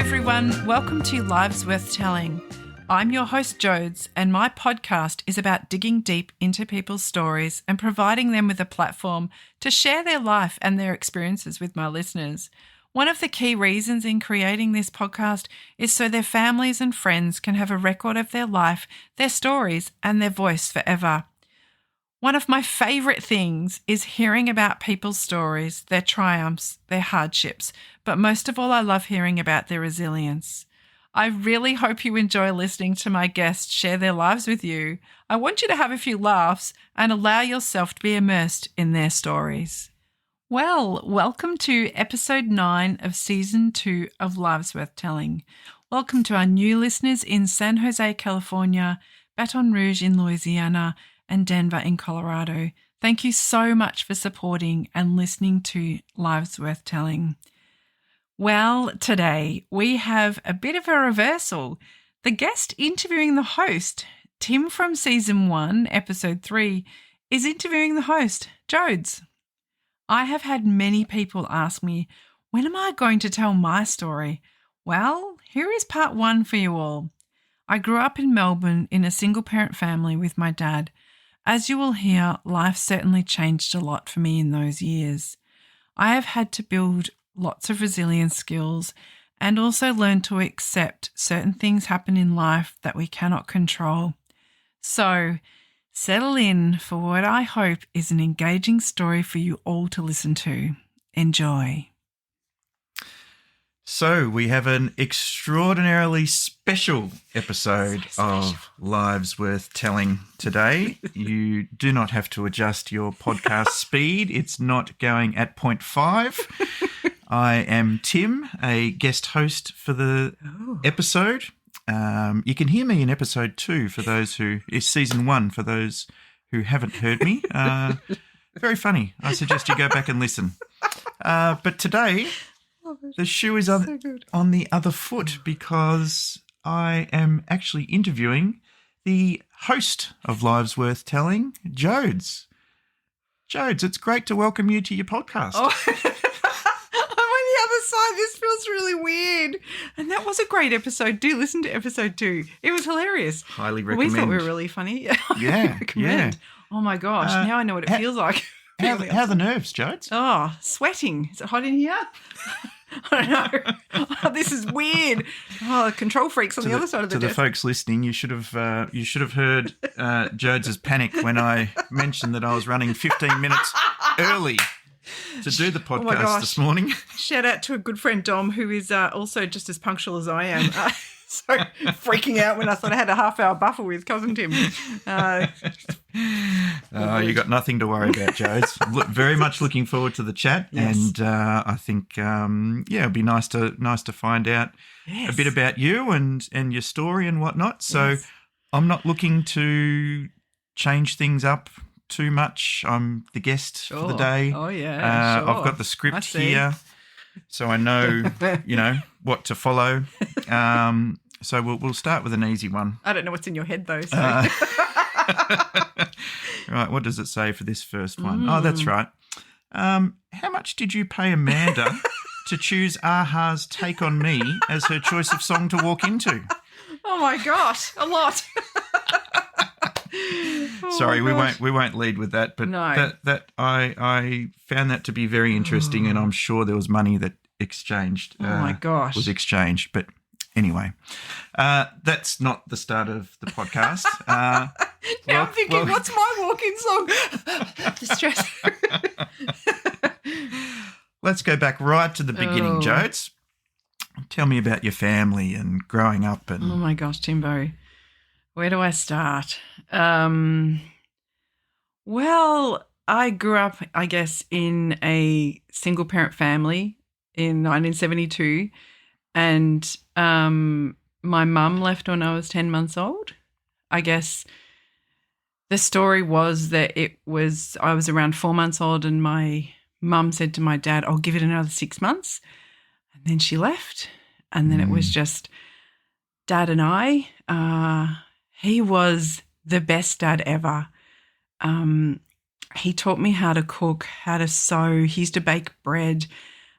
everyone. Welcome to Lives Worth Telling. I'm your host, Jodes, and my podcast is about digging deep into people's stories and providing them with a platform to share their life and their experiences with my listeners. One of the key reasons in creating this podcast is so their families and friends can have a record of their life, their stories, and their voice forever. One of my favourite things is hearing about people's stories, their triumphs, their hardships, but most of all, I love hearing about their resilience. I really hope you enjoy listening to my guests share their lives with you. I want you to have a few laughs and allow yourself to be immersed in their stories. Well, welcome to episode 9 of season 2 of Lives Worth Telling. Welcome to our new listeners in San Jose, California, Baton Rouge in Louisiana, and Denver in Colorado. Thank you so much for supporting and listening to Lives Worth Telling. Well, today we have a bit of a reversal. The guest interviewing the host, Tim from season 1, episode 3, is interviewing the host, Jodes. I have had many people ask me, when am I going to tell my story? Well, here is part 1 for you all. I grew up in Melbourne in a single-parent family with my dad. As you will hear, life certainly changed a lot for me in those years. I have had to build lots of resilience skills and also learn to accept certain things happen in life that we cannot control. So, settle in for what I hope is an engaging story for you all to listen to. Enjoy. So we have an extraordinarily special episode of Lives Worth Telling today. You do not have to adjust your podcast speed. It's not going at 0.5. I am Tim, a guest host for the episode. You can hear me in episode 2 for those who is season 1 for those who haven't heard me. Very funny. I suggest you go back and listen. But today the shoe is on the other foot because I am actually interviewing the host of Lives Worth Telling, Jodes. Jodes, it's great to welcome you to your podcast. Oh. I'm on the other side. This feels really weird. And that was a great episode. Do listen to episode 2. It was hilarious. Highly recommend. We thought we were really funny. Yeah. Oh, my gosh. Now I know what it feels like. How are the nerves, Jodes? Oh, sweating. Is it hot in here? I don't know. Oh, this is weird. Oh, control freaks on the other side of the desk. To the folks listening, you should have heard Jodes' panic when I mentioned that I was running 15 minutes early to do the podcast this morning. Shout out to a good friend, Dom, who is also just as punctual as I am. So freaking out when I thought I had a half-hour buffer with cousin Tim. You got nothing to worry about, Jodes. Very much looking forward to the chat, yes. And I think it'd be nice to find out a bit about you and your story and whatnot. So yes. I'm not looking to change things up too much. I'm the guest for the day. Oh yeah, sure. I've got the script here, so I know what to follow. So we'll start with an easy one. I don't know what's in your head though. So. Right, what does it say for this first one? Oh, that's right. How much did you pay Amanda to choose Aha's Take On Me as her choice of song to walk into? Oh my gosh, a lot. Sorry, we won't lead with that, but no. that I found that to be very interesting, and I'm sure there was money that exchanged. Oh my gosh, was exchanged. But anyway, that's not the start of the podcast. Now I'm thinking, what's my walk-in song? Distress. Let's go back right to the beginning, Jodes. Tell me about your family and growing up. And oh my gosh, Timbo. Where do I start? Well, I grew up, I guess, in a single-parent family in 1972, and my mum left when I was 10 months old. I guess the story was that I was around 4 months old, and my mum said to my dad, I'll give it another 6 months. And then she left, and then it was just Dad and I. He was the best dad ever. He taught me how to cook, how to sew. He used to bake bread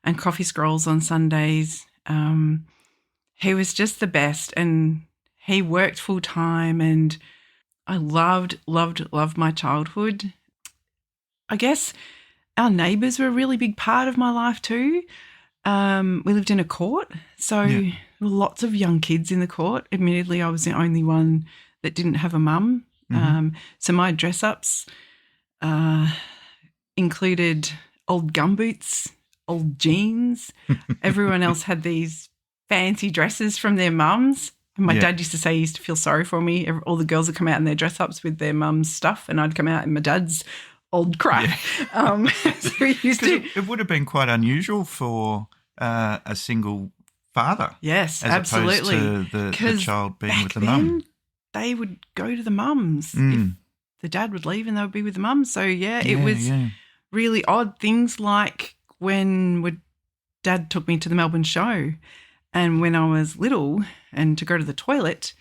and coffee scrolls on Sundays. he was just the best, and he worked full time, and I loved my childhood. I guess our neighbours were a really big part of my life too. We lived in a court, so there were lots of young kids in the court. Admittedly, I was the only one that didn't have a mum. So my dress-ups included old gumboots, old jeans. Everyone else had these fancy dresses from their mums. And my dad used to say he used to feel sorry for me. All the girls would come out in their dress-ups with their mum's stuff, and I'd come out in my dad's old crap. Yeah. So he used to. It would have been quite unusual for a single father. Yes, as absolutely. opposed to the child being with the mum. They would go to the mums. If the dad would leave and they would be with the mum. So, it was really odd. Things like when Dad took me to the Melbourne show, and when I was little and to go to the toilet,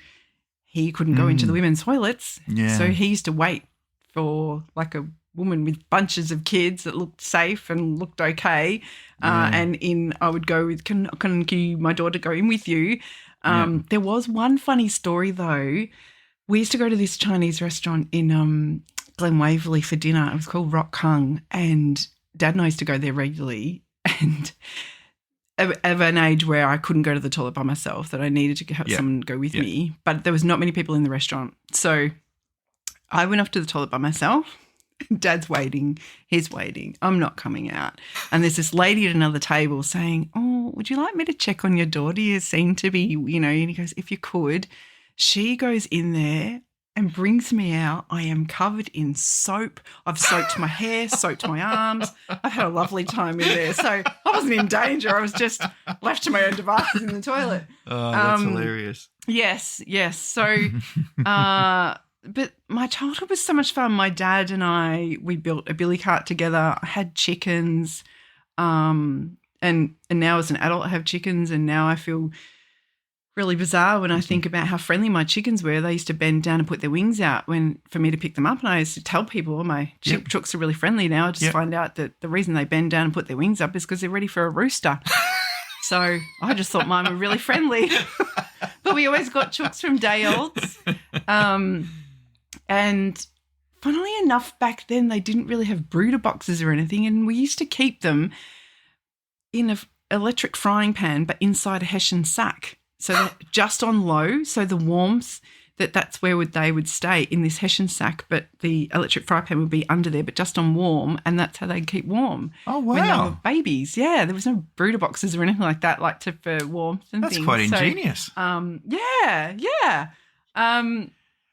he couldn't go into the women's toilets. Yeah. So he used to wait for like a woman with bunches of kids that looked safe and looked okay. And I would go with, can my daughter go in with you? There was one funny story though. We used to go to this Chinese restaurant in Glen Waverley for dinner. It was called Rock Kung, and Dad and I used to go there regularly, and of an age where I couldn't go to the toilet by myself, that I needed to have someone go with me, but there was not many people in the restaurant. So I went off to the toilet by myself. Dad's waiting. He's waiting. I'm not coming out. And there's this lady at another table saying, "Oh, would you like me to check on your daughter? You seem to be, and he goes, "If you could." She goes in there and brings me out. I am covered in soap. I've soaked my hair, soaked my arms. I've had a lovely time in there. So I wasn't in danger. I was just left to my own devices in the toilet. Oh, that's hilarious. Yes. So, but my childhood was so much fun. My dad and we built a billy cart together. I had chickens. And now as an adult I have chickens, and now I feel really bizarre when I think about how friendly my chickens were. They used to bend down and put their wings out for me to pick them up, and I used to tell people, my chooks are really friendly now. I just find out that the reason they bend down and put their wings up is because they're ready for a rooster. So I just thought mine were really friendly. But we always got chooks from day olds. And funnily enough, back then they didn't really have brooder boxes or anything, and we used to keep them in an electric frying pan but inside a Hessian sack. So that just on low, so the warmth, that's where they would stay in this Hessian sack, but the electric fry pan would be under there, but just on warm, and that's how they'd keep warm. Oh, wow. When they were babies. Yeah, there was no brooder boxes or anything like that, for warmth and that's things. That's quite ingenious.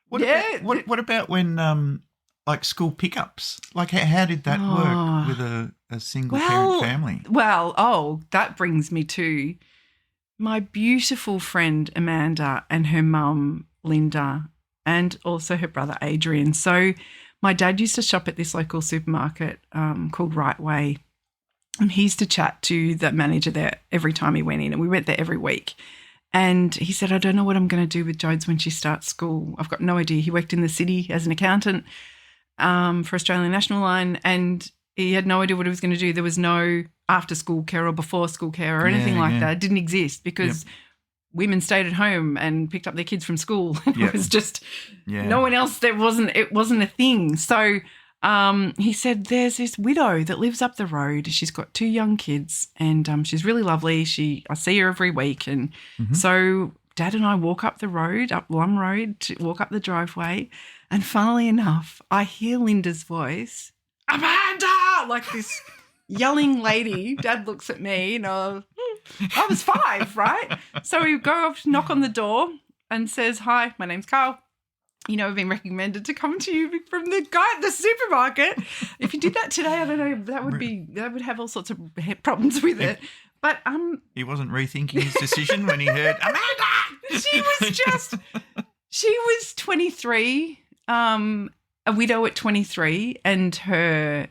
What about when like school pickups? Like how did that work with a single parent family? Well, that brings me to my beautiful friend Amanda and her mum Linda, and also her brother Adrian. So my dad used to shop at this local supermarket called Right Way, and he used to chat to the manager there every time he went in, and we went there every week. And he said, "I don't know what I'm going to do with Jodes when she starts school. I've got no idea." He worked in the city as an accountant for Australian National Line, and he had no idea what he was going to do. There was no after-school care or before-school care or anything like that. It didn't exist because women stayed at home and picked up their kids from school. It was just no one else. It wasn't a thing. So he said, "There's this widow that lives up the road. She's got 2 young kids, and she's really lovely. I see her every week." And so Dad and I walk up the road, up Lum Road, to walk up the driveway, and funnily enough, I hear Linda's voice, "Amanda!" like this yelling lady. Dad looks at me, and I was 5, right? So we go up to knock on the door and says, "Hi, my name's Carl. We've been recommended to come to you from the guy at the supermarket." If you did that today, I don't know, that would have all sorts of problems with it. But he wasn't rethinking his decision when he heard Amanda. She was 23, a widow at 23, and her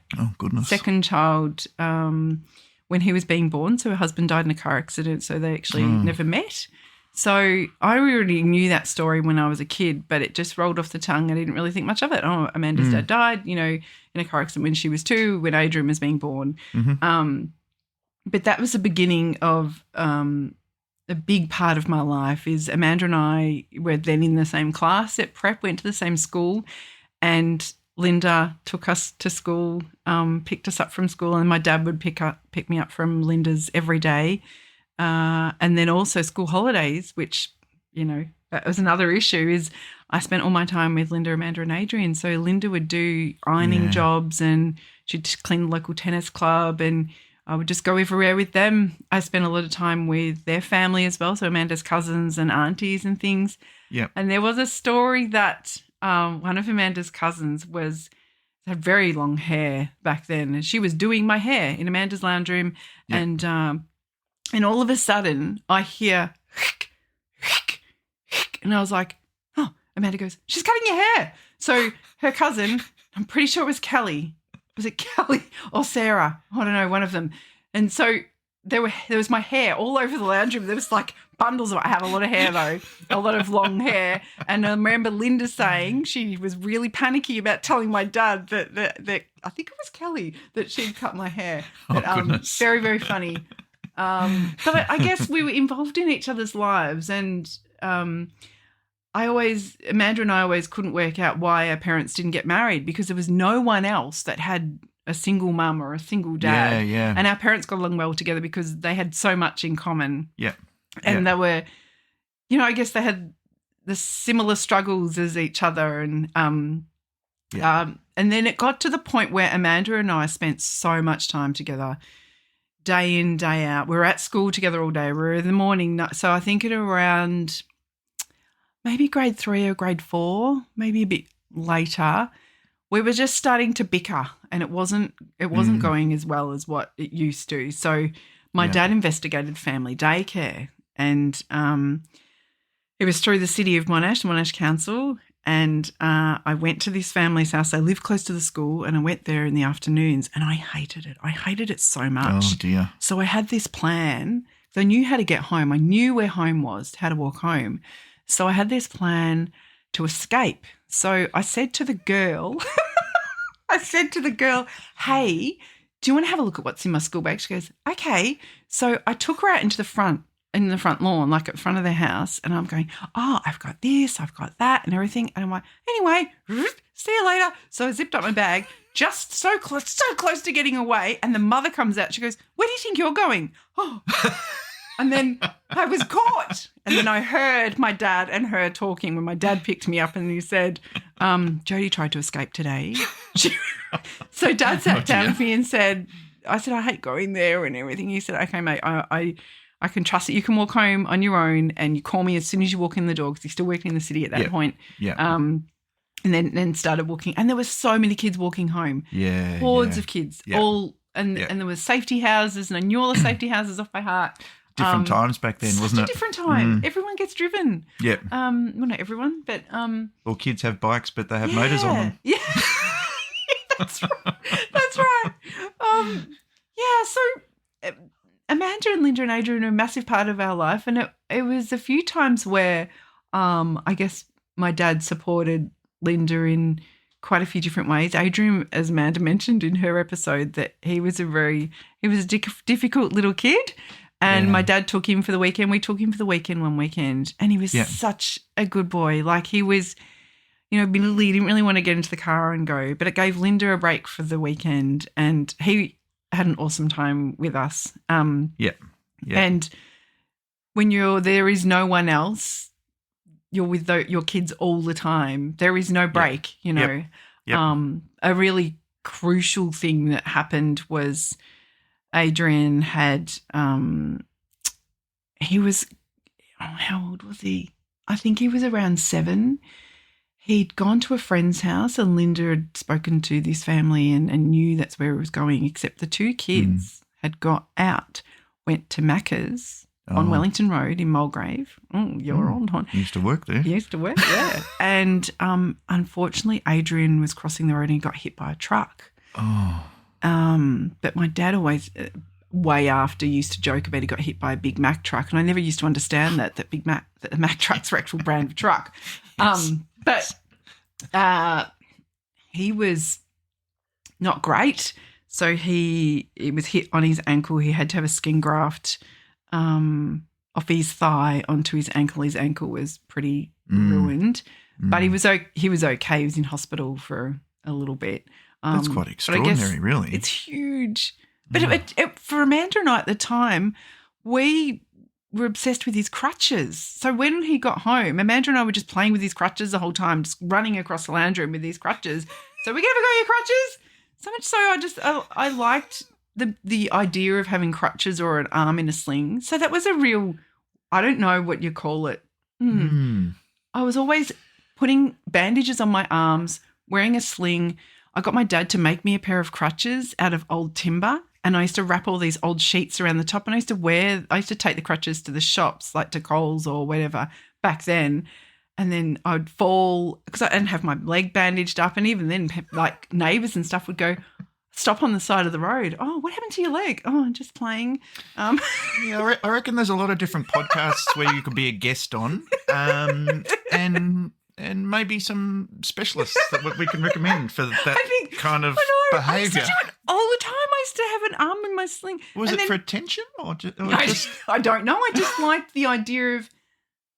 second child when he was being born. So her husband died in a car accident, so they actually never met. So I already knew that story when I was a kid, but it just rolled off the tongue. I didn't really think much of it. Oh, Amanda's dad died, in a car accident when she was 2, when Adrian was being born. But that was the beginning of a big part of my life is Amanda and I were then in the same class at prep, went to the same school, and Linda took us to school, picked us up from school, and my dad would pick me up from Linda's every day. And then also school holidays, which, that was another issue, is I spent all my time with Linda, Amanda and Adrian. So Linda would do ironing jobs and she'd clean the local tennis club, and I would just go everywhere with them. I spent a lot of time with their family as well, so Amanda's cousins and aunties and things. Yeah. And there was a story that one of Amanda's cousins had very long hair back then, and she was doing my hair in Amanda's lounge room, and all of a sudden I hear, and I was like, oh, Amanda goes, she's cutting your hair. So her cousin, I'm pretty sure it was Kelly. Was it Kelly or Sarah? I don't know, one of them. And so there was my hair all over the lounge room. There was like bundles of it. I have a lot of hair though, a lot of long hair. And I remember Linda saying she was really panicky about telling my dad that I think it was Kelly that she'd cut my hair. But, goodness. Very, very funny. But I guess we were involved in each other's lives, and Amanda and I always couldn't work out why our parents didn't get married, because there was no one else that had a single mum or a single dad. Yeah. And our parents got along well together because they had so much in common. Yeah. And they were, I guess they had the similar struggles as each other. And then it got to the point where Amanda and I spent so much time together, day in, day out. We were at school together all day. We were in the morning. So I think at around maybe grade 3 or grade 4, maybe a bit later, we were just starting to bicker, and it wasn't going as well as what it used to. So my dad investigated family daycare, and it was through the city of Monash Council, and I went to this family's house. They lived close to the school, and I went there in the afternoons, and I hated it. I hated it so much. Oh, dear. So I had this plan. So I knew how to get home. I knew where home was, how to walk home. So I had this plan to escape. So I said to the girl, hey, do you want to have a look at what's in my school bag? She goes, okay. So I took her out into the front lawn, like at the front of their house, and I'm going, oh, I've got this, I've got that and everything. And I'm like, anyway, see you later. So I zipped up my bag, just so close to getting away. And the mother comes out. She goes, where do you think you're going? Oh. And then I was caught. And then I heard my dad and her talking when my dad picked me up, and he said, Jodie tried to escape today. So Dad sat down with me and said, I hate going there and everything. He said, okay, mate, I can trust that you can walk home on your own, and you call me as soon as you walk in the door, because he's still working in the city at that point. Yeah. And then started walking. And there were so many kids walking home. Yeah. Hordes of kids. All and there was safety houses, and I knew all the safety houses off by heart. Different times back then, wasn't it? Such a different time. Everyone gets driven. Yeah. Well, not everyone, but Well, kids have bikes, but they have motors on them. Yeah. That's right. That's right. So Amanda and Linda and Adrian are a massive part of our life, and it was a few times where I guess my dad supported Linda in quite a few different ways. Adrian, as Amanda mentioned in her episode, that he was a difficult little kid. And my dad took him for the weekend. We took him for the weekend one weekend, and he was such a good boy. Like, he was, he didn't really want to get into the car and go, but it gave Linda a break for the weekend, and he had an awesome time with us. And when there is no one else, you're with your kids all the time. There is no break, Yep. A really crucial thing that happened was Adrian had, he was, how old was he? I think he was around 7. He'd gone to a friend's house, and Linda had spoken to this family and knew that's where he was going, except the 2 kids had got out, went to Macca's on Wellington Road in Mulgrave. Oh, you're on. Used to work there. He used to work, yeah. And unfortunately, Adrian was crossing the road and he got hit by a truck. Oh. But my dad always, way after, used to joke about he got hit by a Big Mac truck, and I never used to understand that the Mac truck's the actual brand of truck. Yes. But he was not great, so he was hit on his ankle. He had to have a skin graft. off his thigh onto his ankle. His ankle was pretty ruined, but he was okay. He was in hospital for a little bit. That's quite extraordinary, really. It's huge. But for Amanda and I at the time, we were obsessed with his crutches. So when he got home, Amanda and I were just playing with his crutches the whole time, just running across the lounge room with these crutches. So we gave a go your crutches. So much so I liked the idea of having crutches or an arm in a sling. So that was a real, I don't know what you call it. I was always putting bandages on my arms, wearing a sling. I got my dad to make me a pair of crutches out of old timber, and I used to wrap all these old sheets around the top, and I used to take the crutches to the shops, like to Coles or whatever back then, and then I would fall because I didn't have my leg bandaged up, and even then, like neighbours and stuff would go, stop on the side of the road. Oh, what happened to your leg? Oh, I'm just playing. Yeah, I reckon there's a lot of different podcasts where you could be a guest on, and maybe some specialists that we can recommend for that kind of behaviour. I used to do it all the time. I used to have an arm in my sling. Was it for attention or just? I don't know. I just liked the idea of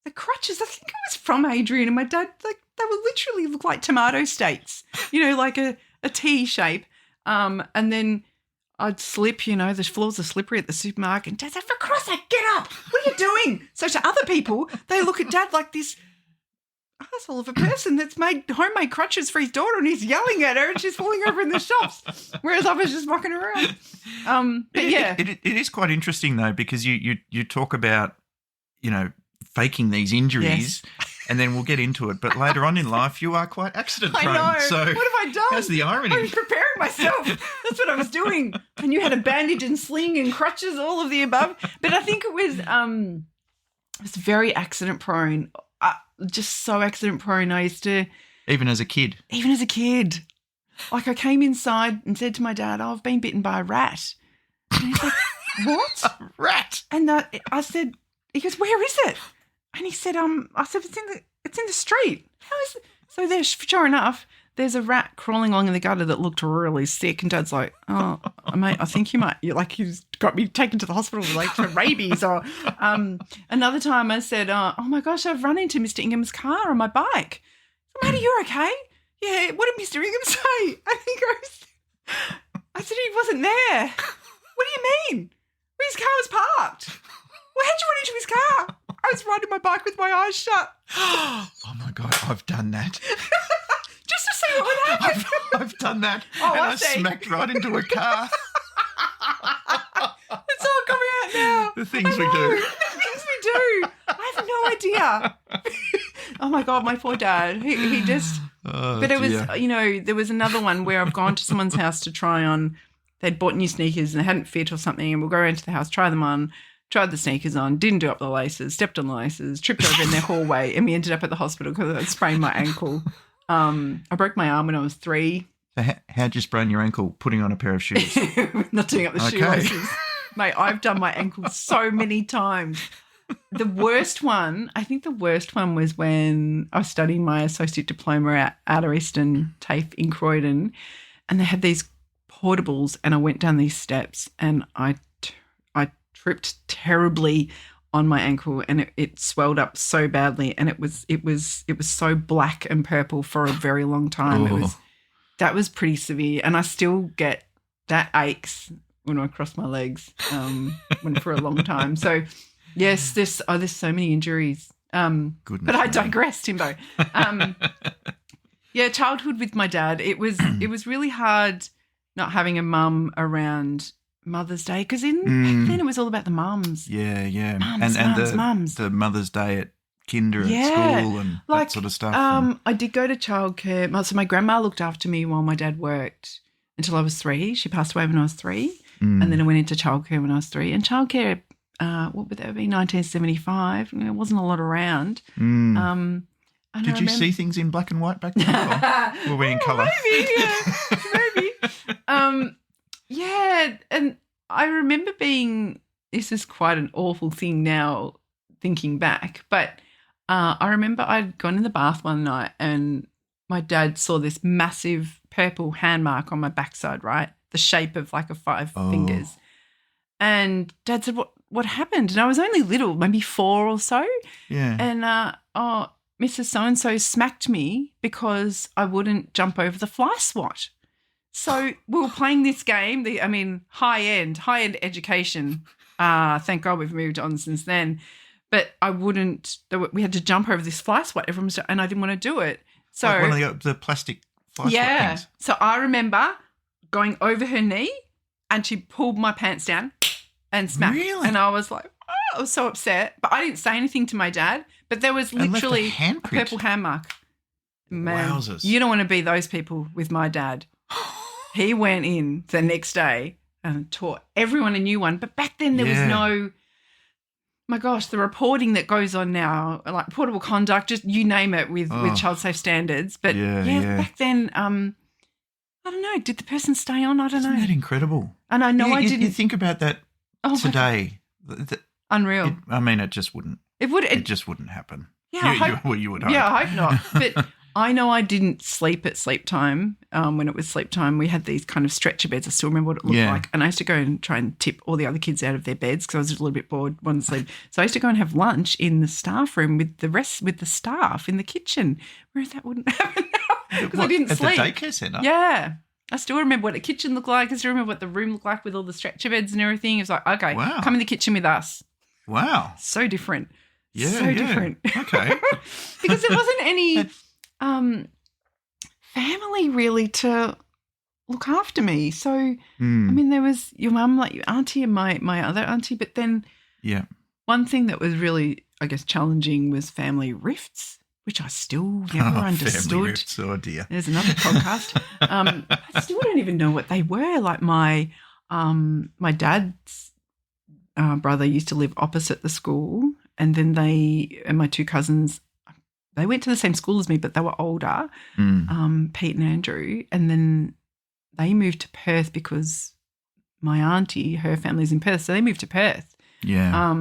the crutches. I think it was from Adrian and my dad. Like they would literally look like tomato steaks, like a T shape. And then I'd slip, the floors are slippery at the supermarket. And Dad said, for Christ's sake, get up. What are you doing? So to other people, they look at Dad like this asshole of a person that's made homemade crutches for his daughter and he's yelling at her and she's falling over in the shops, whereas I was just rocking around. But yeah. It is quite interesting, though, because you talk about, faking these injuries. Yes. And then we'll get into it. But later on in life, you are quite accident-prone. I know. So what have I done? That's the irony. I was preparing myself. That's what I was doing. And you had a bandage and sling and crutches, all of the above. But I think it was very accident-prone. Just so accident-prone. I used to... Even as a kid? Even as a kid. Like I came inside and said to my dad, I've been bitten by a rat. And he's like, what? A rat? And I said, he goes, where is it? And he said, I said, it's in the street. How is it? So there's, sure enough, there's a rat crawling along in the gutter that looked really sick. And Dad's like, oh, mate, I think he's got me taken to the hospital like for rabies. Or another time I said, oh my gosh, I've run into Mr. Ingham's car on my bike. So, mate, are you okay? Yeah, what did Mr. Ingham say? And he goes, I said, he wasn't there. What do you mean? Well, his car was parked. Well, how'd you run into his car? I was riding my bike with my eyes shut. Oh, my God, I've done that. Just to see what would happen. I've done that. Oh, and I smacked right into a car. It's all coming out now. The things we do. The things we do. I have no idea. Oh, my God, my poor dad. He just... Oh, but it was, there was another one where I've gone to someone's house to try on. They'd bought new sneakers and they hadn't fit or something, and we'll go into the house, try them on. Tried the sneakers on, didn't do up the laces, stepped on the laces, tripped over in their hallway, and we ended up at the hospital because I sprained my ankle. I broke my arm when I was 3. So how'd you sprain your ankle? Putting on a pair of shoes? Not doing up the shoelaces. Mate, I've done my ankle so many times. The worst one was when I was studying my associate diploma at Eastern TAFE in Croydon, and they had these portables, and I went down these steps and I tripped terribly on my ankle, and it swelled up so badly, and it was so black and purple for a very long time. Oh. That was pretty severe, and I still get that aches when I cross my legs for a long time. So yes, there's so many injuries. Goodness, but I digress, Timbo. Yeah, childhood with my dad. It was really hard not having a mum around Mother's Day, because back then it was all about the mums. Yeah. Mums. The Mother's Day at kinder at school and that sort of stuff. I did go to childcare. So my grandma looked after me while my dad worked until I was 3. She passed away when I was 3. And then I went into childcare when I was 3. And childcare, what would that be, 1975? There wasn't a lot around. Did you see things in black and white back then? Or were we in colour? Maybe, yeah. Maybe. Yeah, and I remember this is quite an awful thing now thinking back, but I remember I'd gone in the bath one night and my dad saw this massive purple hand mark on my backside, right? The shape of like a 5 fingers. And Dad said, what what happened. And I was only little, maybe 4 or so. Yeah. And, Mrs. So-and-so smacked me because I wouldn't jump over the fly swat. So we were playing this game, high-end education. Thank God we've moved on since then. But we had to jump over this fly swat, and I didn't want to do it. So like one of the plastic fly swat things. So I remember going over her knee and she pulled my pants down and smacked. Really? And I was like, I was so upset. But I didn't say anything to my dad. But there was literally a purple hand mark. Man, Wowzers. you don't want to be those people with my dad. He went in the next day and taught everyone a new one. But back then there was no, my gosh, the reporting that goes on now, like portable conduct, just you name it with child safe standards. But back then, I don't know, did the person stay on? I don't know. Isn't that incredible? And I know I didn't. You think about that today. Unreal. It just wouldn't. It just wouldn't happen. Yeah, you would hope. Yeah, I hope not. But I know I didn't sleep at sleep time. When it was sleep time, we had these kind of stretcher beds. I still remember what it looked like. And I used to go and try and tip all the other kids out of their beds because I was a little bit bored, wanted to sleep. So I used to go and have lunch in the staff room with the staff in the kitchen, whereas that wouldn't happen now because I didn't sleep. At the daycare centre? Yeah. I still remember what the kitchen looked like. I still remember what the room looked like with all the stretcher beds and everything. It was like, okay, come in the kitchen with us. Wow. So different. Yeah, so different. Okay. Because there wasn't any family really to look after me. So, there was your mum, like your auntie and my other auntie, but then one thing that was really, I guess, challenging was family rifts, which I still never understood. Family rifts, oh dear. There's another podcast. I still don't even know what they were. Like my dad's brother used to live opposite the school, and then they and my 2 cousins, they went to the same school as me, but they were older, Pete and Andrew, and then they moved to Perth because my auntie, her family's in Perth, so they moved to Perth. Yeah.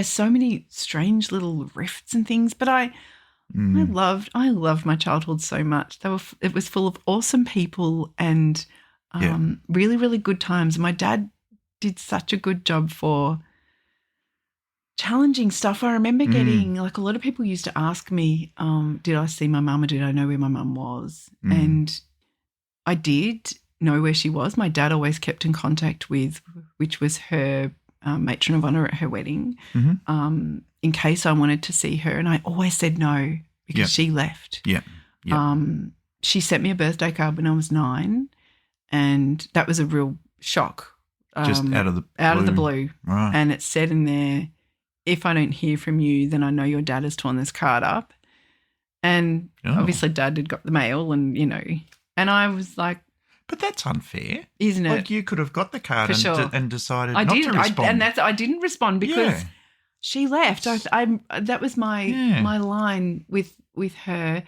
So many strange little rifts and things, but I loved my childhood so much. It was full of awesome people and really, really good times. My dad did such a good job for challenging stuff. I remember getting, like, a lot of people used to ask me, did I see my mum or did I know where my mum was? And I did know where she was. My dad always kept in contact with, which was her matron of honour at her wedding, in case I wanted to see her. And I always said no because she left. Yeah. She sent me a birthday card when I was 9, and that was a real shock. Just out of the blue. Right. And it said in there, if I don't hear from you, then I know your dad has torn this card up. And obviously Dad had got the mail and, and I was like. But that's unfair. Isn't it? Like, you could have got the card and decided not to respond. I didn't respond because she left. That was my line with her.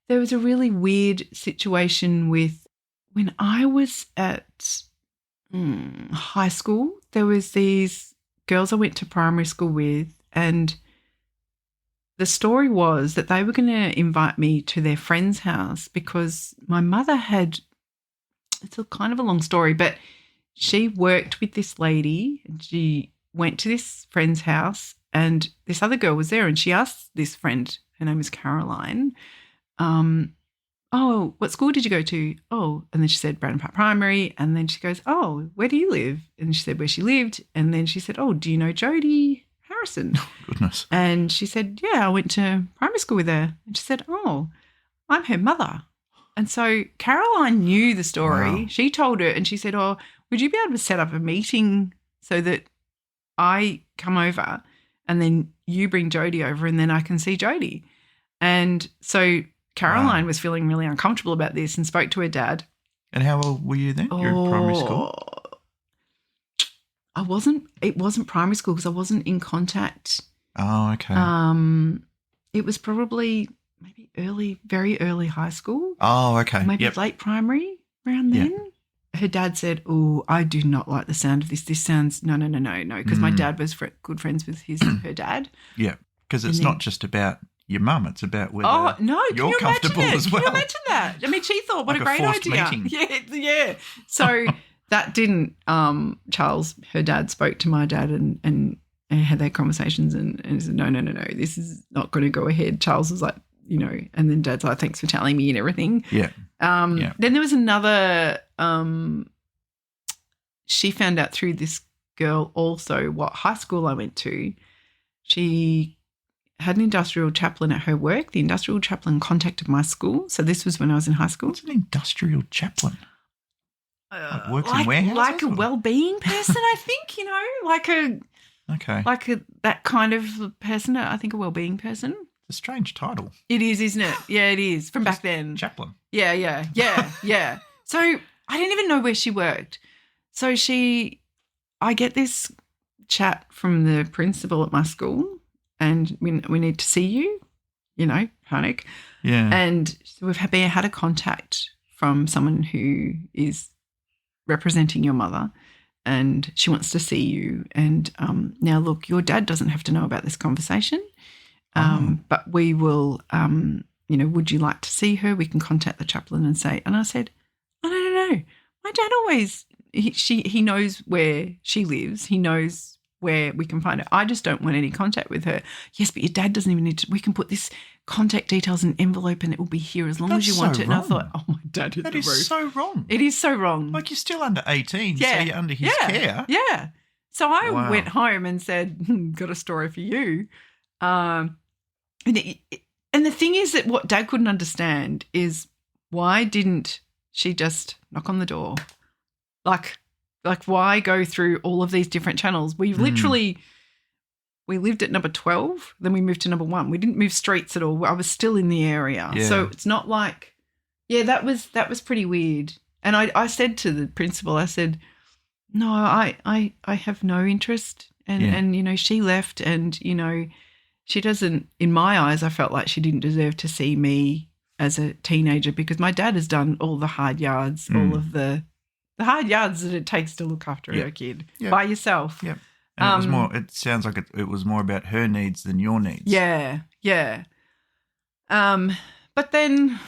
There was a really weird situation with when I was at high school. There was these girls I went to primary school with, and the story was that they were going to invite me to their friend's house because my mother had, it's a kind of a long story, but she worked with this lady and she went to this friend's house and this other girl was there, and she asked this friend, her name is Caroline, oh, what school did you go to? Oh, and then she said Brandon Park Primary, and then she goes, oh, where do you live? And she said where she lived, and then she said, oh, do you know Jodie Harrison? Oh, goodness. And she said, yeah, I went to primary school with her. And she said, oh, I'm her mother. And so Caroline knew the story. Wow. She told her, and she said, oh, would you be able to set up a meeting so that I come over and then you bring Jodie over and then I can see Jodie? And so Caroline was feeling really uncomfortable about this and spoke to her dad. And how old were you then? You're in primary school? It wasn't primary school because I wasn't in contact. Oh, okay. It was probably maybe very early high school. Oh, okay. Maybe late primary around then. Yep. Her dad said, oh, I do not like the sound of this. This sounds, no, because my dad was good friends with her dad. Yeah, because it's not just about your mum, it's about whether you're comfortable as well. Can you imagine that? I mean, she thought, what like a great idea. Meeting. Yeah. So that didn't Charles, her dad, spoke to my dad and had their conversations and said, no, this is not going to go ahead. Charles was like, and then Dad's like, thanks for telling me and everything. Yeah. Then there was another she found out through this girl also what high school I went to. She had an industrial chaplain at her work. The industrial chaplain contacted my school. So this was when I was in high school. What's an industrial chaplain? Works in warehouses? Like a well-being person, I think, that kind of person, I think a well-being person. It's a strange title. It is, isn't it? Yeah, it is. From back then. Chaplain. Yeah. So I didn't even know where she worked. So I get this chat from the principal at my school and we need to see you, panic. Yeah. And we've had a contact from someone who is representing your mother and she wants to see you. And now, look, your dad doesn't have to know about this conversation, but we will, would you like to see her? We can contact the chaplain and say, and I said, oh, no. My dad always, he knows where she lives. He knows where we can find her. I just don't want any contact with her. Yes, but your dad doesn't even need to. We can put this contact details in an envelope and it will be here as long as you want it. And I thought, oh, my dad hit the roof. That is so wrong. It is so wrong. Like you're still under 18, so you're under his care. Yeah. So I went home and said, got a story for you. And the thing is that what Dad couldn't understand is why didn't she just knock on the door? Like why go through all of these different channels? We lived at number 12, then we moved to number 1. We didn't move streets at all. I was still in the area. Yeah. So it's not like, that was pretty weird. And I said to the principal, I said, no, I have no interest. And she left and, she doesn't, in my eyes, I felt like she didn't deserve to see me as a teenager because my dad has done all the hard yards, all of the hard yards that it takes to look after a kid by yourself. Yeah. And it was more, it sounds like it was more about her needs than your needs. Yeah. But then,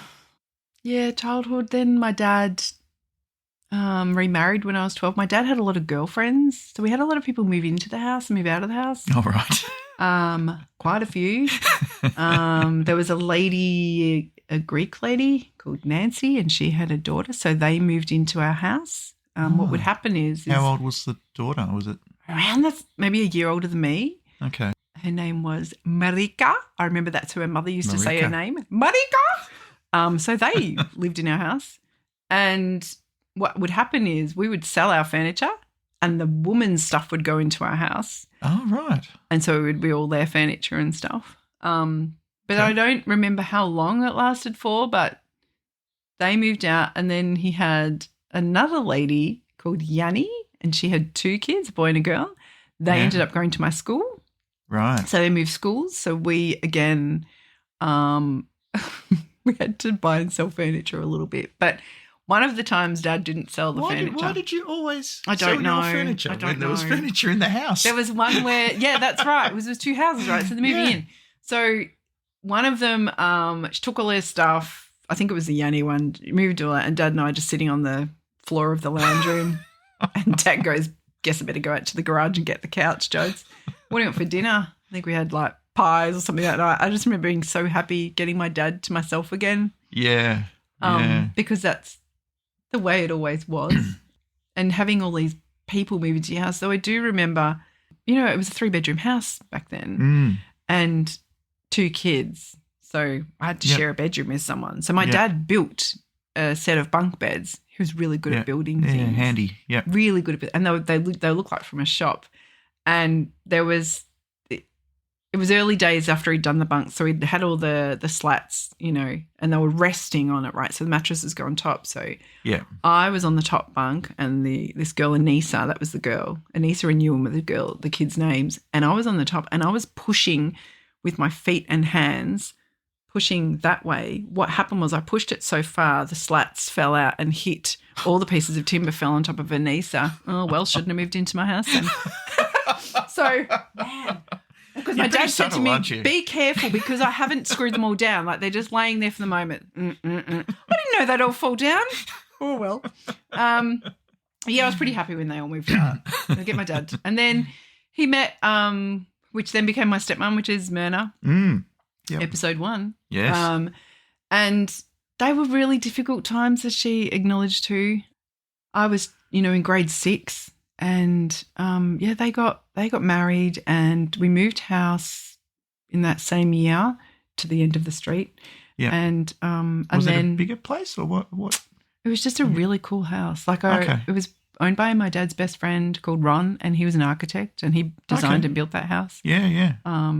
childhood, then my dad remarried when I was 12. My dad had a lot of girlfriends. So we had a lot of people move into the house and move out of the house. All right. Quite a few. There was a lady, a Greek lady called Nancy, and she had a daughter, so they moved into our house. What would happen is how old was the daughter? Was it around maybe a year older than me? Okay. Her name was Marika. I remember that's who her mother used to say her name, Marika. So they lived in our house, and what would happen is we would sell our furniture, and the woman's stuff would go into our house. Oh, right. And so it would be all their furniture and stuff. But I don't remember how long it lasted for, but they moved out and then he had another lady called Yanni and she had 2 kids, a boy and a girl. They ended up going to my school. Right. So they moved schools. So we, again, we had to buy and sell furniture a little bit. But one of the times Dad didn't sell the furniture. Why did you always sell your furniture when there was furniture in the house? There was one where, that's right. It was 2 houses, right? So they're moving in. So one of them, she took all their stuff. I think it was the Yanni one. Moved all that, and Dad and I just sitting on the floor of the lounge room. And Dad goes, guess I better go out to the garage and get the couch, Jodes. What do you want for dinner? I think we had like pies or something like that. I just remember being so happy getting my dad to myself again. Yeah. Because that's the way it always was. And having all these people move into your house. Though I do remember, it was a 3-bedroom house back then and 2 kids. So I had to share a bedroom with someone. So my dad built a set of bunk beds. He was really good at building things. Yeah, handy. Yeah. Really good at it. And they look like from a shop. And it was early days after he'd done the bunk, so he'd had all the slats, and they were resting on it, right? So the mattresses go on top. So I was on the top bunk, and this girl Anissa, that was the girl. Anissa and Ewan were the kids' names, and I was on the top, and I was pushing with my feet and hands, pushing that way. What happened was I pushed it so far, the slats fell out and hit. All the pieces of timber fell on top of Anissa. Oh well, shouldn't have moved into my house then. So, man. Because my dad said to me, be careful because I haven't screwed them all down. Like they're just laying there for the moment. I didn't know they'd all fall down. Oh, well. Yeah, I was pretty happy when they all moved out. I'll get my dad. And then he met, which then became my stepmom, which is Myrna, Yep. episode 1. Yes. And they were really difficult times, as she acknowledged too. I was, in grade 6, and they got married, and we moved house in that same year to the end of the street. Yeah. And Was it then a bigger place or what? it was just a really cool house. Like it was owned by my dad's best friend called Ron, and he was an architect, and he designed and built that house. Yeah, yeah.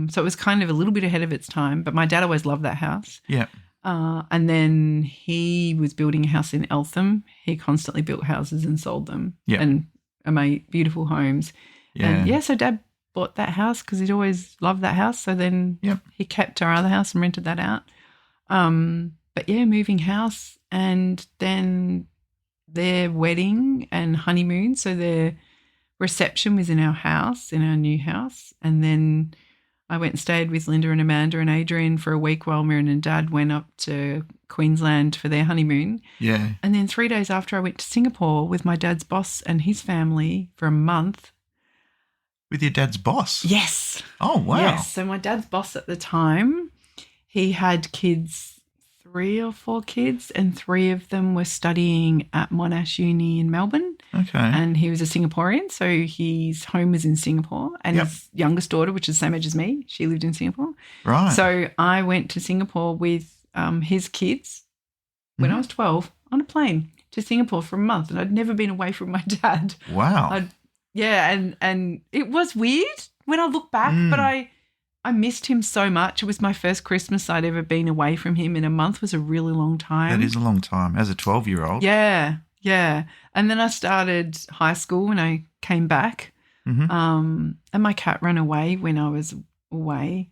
So it was kind of a little bit ahead of its time, but my dad always loved that house. Yeah. And then he was building a house in Eltham. He constantly built houses and sold them. Yeah. And made beautiful homes. Yeah. And so Dad bought that house because he'd always loved that house. So then he kept our other house and rented that out. But moving house, and then their wedding and honeymoon. So their reception was in our house, in our new house. And then I went and stayed with Linda and Amanda and Adrian for a week while Myrna and Dad went up to Queensland for their honeymoon. Yeah. And then 3 days after, I went to Singapore with my dad's boss and his family for a month. With your dad's boss? Yes. Oh, wow. Yes. So my dad's boss at the time, he had kids, 3 or 4 kids, and 3 of them were studying at Monash Uni in Melbourne. Okay. And he was a Singaporean, so his home was in Singapore. And his youngest daughter, which is the same age as me, she lived in Singapore. Right. So I went to Singapore with his kids when I was 12 on a plane to Singapore for a month, and I'd never been away from my dad. Wow. And it was weird when I look back, but I missed him so much. It was my first Christmas I'd ever been away from him, and a month was a really long time. That is a long time as a 12-year-old. Yeah, yeah. And then I started high school when I came back, and my cat ran away when I was away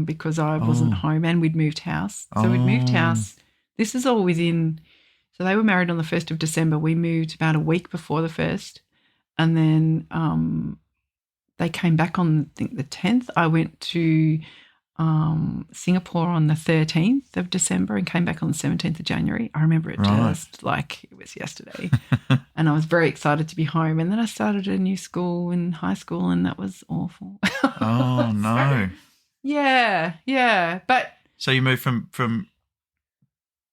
because I wasn't home, and we'd moved house. So we'd moved house. This is all within – so they were married on the 1st of December. We moved about a week before the 1st, and then they came back on, I think, the 10th. I went to Singapore on the 13th of December and came back on the 17th of January. I remember it just like it was yesterday. And I was very excited to be home. And then I started a new school in high school, and that was awful. Oh, no. Yeah. But so you moved from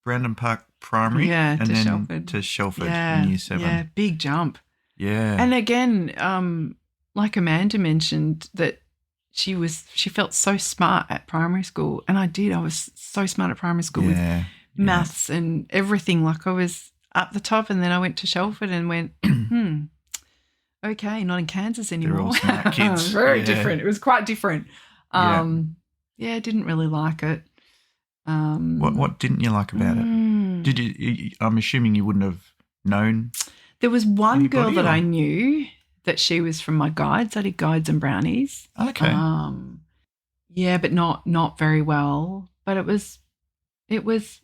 Brandon Park Primary and to then Shelford. to Shelford in Year 7. Yeah, big jump. Yeah. And again, like Amanda mentioned, that she felt so smart at primary school, and I did. I was so smart at primary school with maths and everything. Like I was up the top, and then I went to Shelford and went, okay, not in Kansas anymore. They're all smart kids. Very different. It was quite different. I didn't really like it. What didn't you like about it? Did you? I'm assuming you wouldn't have known. There was one girl that or? I knew that she was from my guides. I did guides and brownies. Okay. But not very well. But there was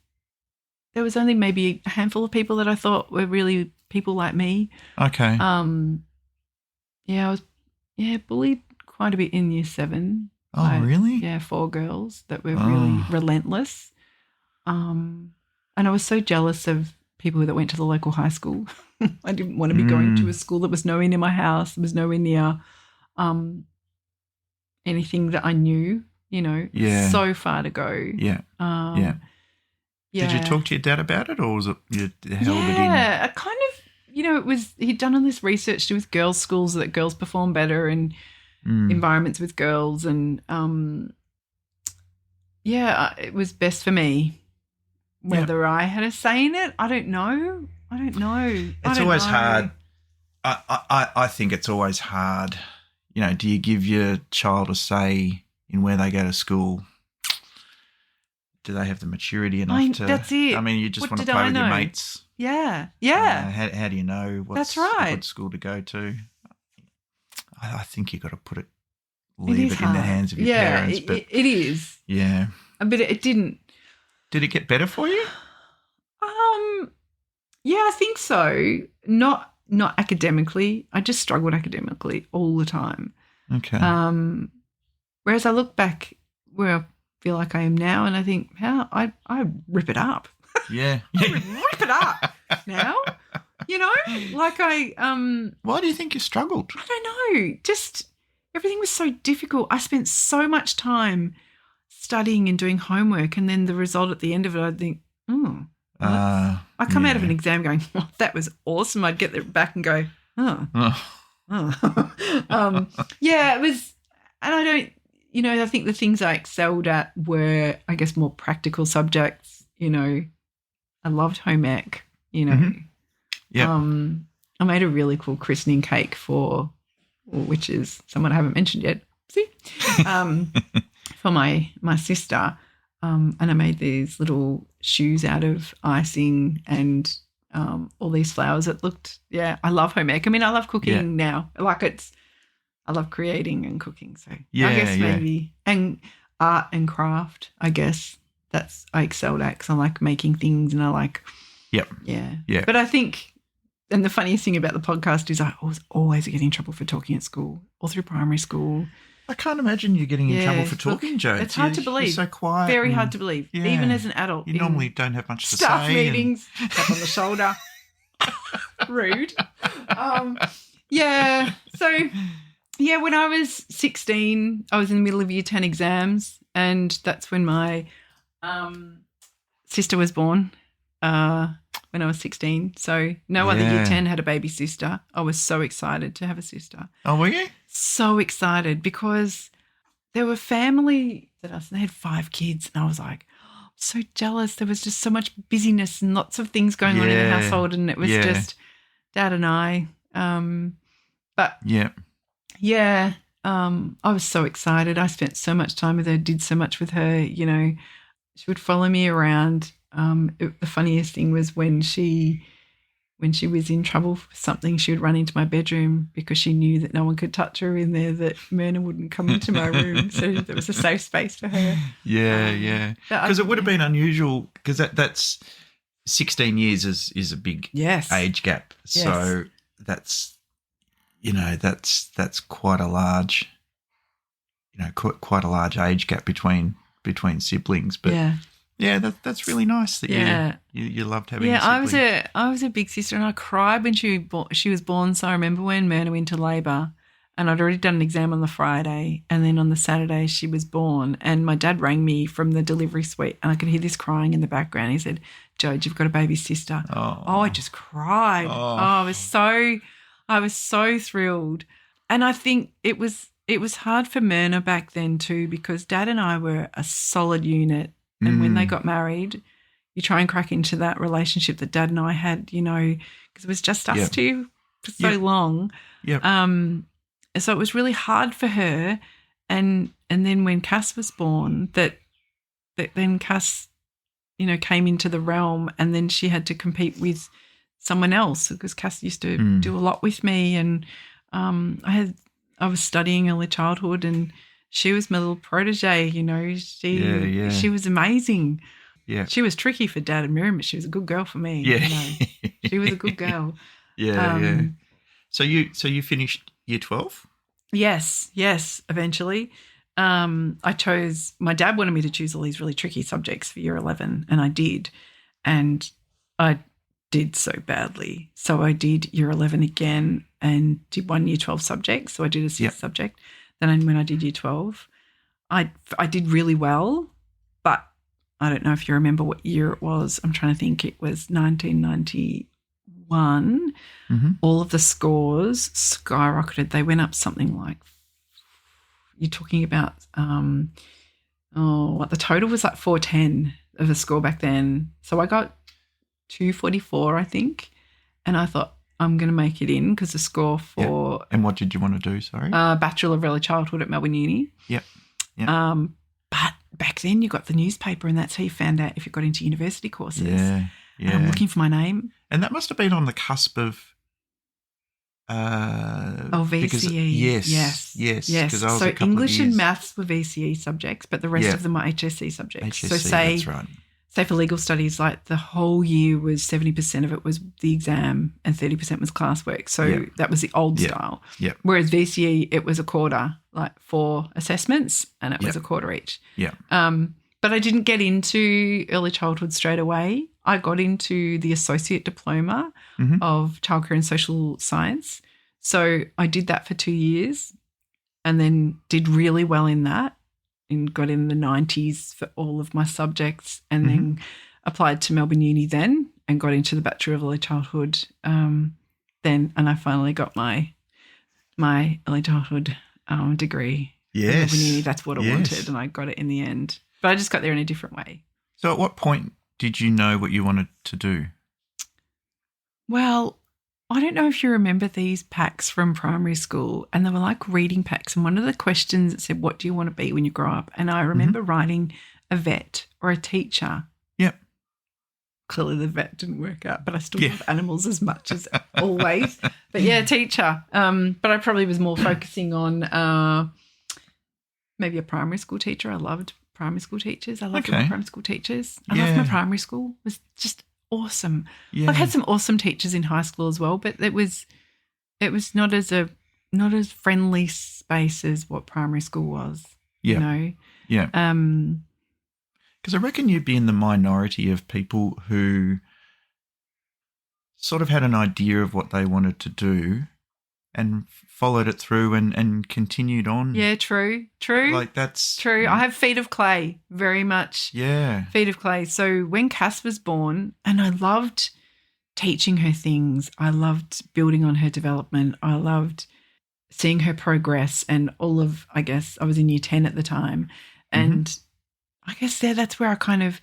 only maybe a handful of people that I thought were really people like me. Okay. I was bullied quite a bit in Year 7. Oh, really? Yeah, 4 girls that were really relentless. And I was so jealous of people that went to the local high school. I didn't want to be going to a school that was nowhere near my house. It was nowhere near anything that I knew, so far to go. Yeah. Did you talk to your dad about it, or was it you held it in? Yeah, I kind of, it was, he'd done all this research to do with girls' schools that girls perform better and environments with girls, and it was best for me. Whether I had a say in it, I don't know. It's always hard. I think it's always hard. Do you give your child a say in where they go to school? Do they have the maturity enough to? That's it. I mean, you just want to play with your mates. Yeah. How do you know what's a good school to go to? I think you've got to leave it in the hands of your parents. But it is. Yeah. But it didn't. Did it get better for you? Yeah, I think so. Not academically. I just struggled academically all the time. Okay. Whereas I look back where I feel like I am now, and I think, I rip it up. Yeah. I rip it up now. You know, like Why do you think you struggled? I don't know, just everything was so difficult. I spent so much time studying and doing homework, and then the result at the end of it, I'd think, I come out of an exam going, that was awesome. I'd get it back and go, yeah, it was, and I don't, I think the things I excelled at were, I guess, more practical subjects. I loved home ec, Yeah. I made a really cool christening cake which is someone I haven't mentioned yet, for my sister. And I made these little shoes out of icing and all these flowers. It looked, I love home ec. I mean, I love cooking now. I love creating and cooking. So I guess maybe, and art and craft, I guess I excelled at because I like making things and I like, yeah. But I think, and the funniest thing about the podcast is I was always getting in trouble for talking at school, all through primary school. I can't imagine you getting in trouble for talking, Jodes. It's hard to believe. You're so quiet. Very hard to believe, even as an adult. You normally don't have much to say. Staff meetings, tap on the shoulder. Rude. So, when I was 16, I was in the middle of Year 10 exams, and that's when my sister was born when I was 16. So no other Year 10 had a baby sister. I was so excited to have a sister. Oh, were you? So excited because there were family that they had 5 kids, and I was like, I'm so jealous. There was just so much busyness and lots of things going on in the household, and it was just Dad and I. I was so excited. I spent so much time with her, did so much with her. She would follow me around. The funniest thing was when she was in trouble for something, she would run into my bedroom because she knew that no one could touch her in there, that Myrna wouldn't come into my room. So there was a safe space for her. Yeah. Because it would have been unusual because that's 16 years is a big age gap. Yes. So that's quite a large, quite a large age gap between siblings. But that's really nice that you loved having a sibling. Yeah, I was a big sister, and I cried when she was born. So I remember when Myrna went into labour, and I'd already done an exam on the Friday, and then on the Saturday she was born, and my dad rang me from the delivery suite, and I could hear this crying in the background. He said, "Jode, you've got a baby sister." Oh, I just cried. I was so thrilled. And I think it was hard for Myrna back then too, because Dad and I were a solid unit. And when they got married, you try and crack into that relationship that Dad and I had, because it was just us two for so long. Yep. So it was really hard for her. And then when Cass was born, that then Cass, came into the realm, and then she had to compete with someone else because Cass used to do a lot with me, and I was studying early childhood, and she was my little protege. She was amazing. Yeah, she was tricky for Dad and Miriam, but she was a good girl for me. Yeah, she was a good girl. Yeah. So you finished Year 12? Yes, eventually. My dad wanted me to choose all these really tricky subjects for Year 11, and I did, and I did so badly. So I did Year 11 again and did one Year 12 subject. So I did a 6th subject. Then when I did Year 12, I did really well, but I don't know if you remember what year it was. I'm trying to think. It was 1991. Mm-hmm. All of the scores skyrocketed. They went up something like, you're talking about, the total was like 410 of a score back then. So I got 244, I think, and I thought, I'm going to make it in because the score for... And what did you want to do, sorry? Bachelor of Early Childhood at Melbourne Uni. Yep. But back then you got the newspaper, and that's how you found out if you got into university courses. Yeah. And I'm looking for my name. And that must have been on the cusp of... VCE. Yes. So English and maths were VCE subjects, but the rest of them are HSC subjects. That's right. Say for legal studies, like the whole year was 70% of it was the exam and 30% was classwork. So that was the old style. Yeah. Whereas VCE, it was a quarter, like 4 assessments, and it was a quarter each. Yeah. But I didn't get into early childhood straight away. I got into the associate diploma of childcare and social science. So I did that for 2 years and then did really well in that and got in the 90s for all of my subjects and then applied to Melbourne Uni then and got into the Bachelor of Early Childhood then, and I finally got my early childhood degree. Yes. Melbourne Uni, that's what I wanted, and I got it in the end. But I just got there in a different way. So at what point did you know what you wanted to do? Well, I don't know if you remember these packs from primary school, and they were like reading packs, and one of the questions it said, what do you want to be when you grow up? And I remember writing a vet or a teacher. Yep. Clearly the vet didn't work out, but I still love animals as much as always. But yeah, teacher. But I probably was more focusing on maybe a primary school teacher. I loved primary school teachers. I loved my primary school teachers. I loved my primary school. It was just awesome. Yeah. I've had some awesome teachers in high school as well, but it was not as friendly space as what primary school was. Yeah. You know? Yeah. Because I reckon you'd be in the minority of people who sort of had an idea of what they wanted to do and followed it through and continued on. Yeah, true. Like that's true. I have feet of clay, very much. Yeah. Feet of clay. So when Cass was born, and I loved teaching her things, I loved building on her development, I loved seeing her progress and all of, I guess, I was in year 10 at the time. And I guess that's where I kind of,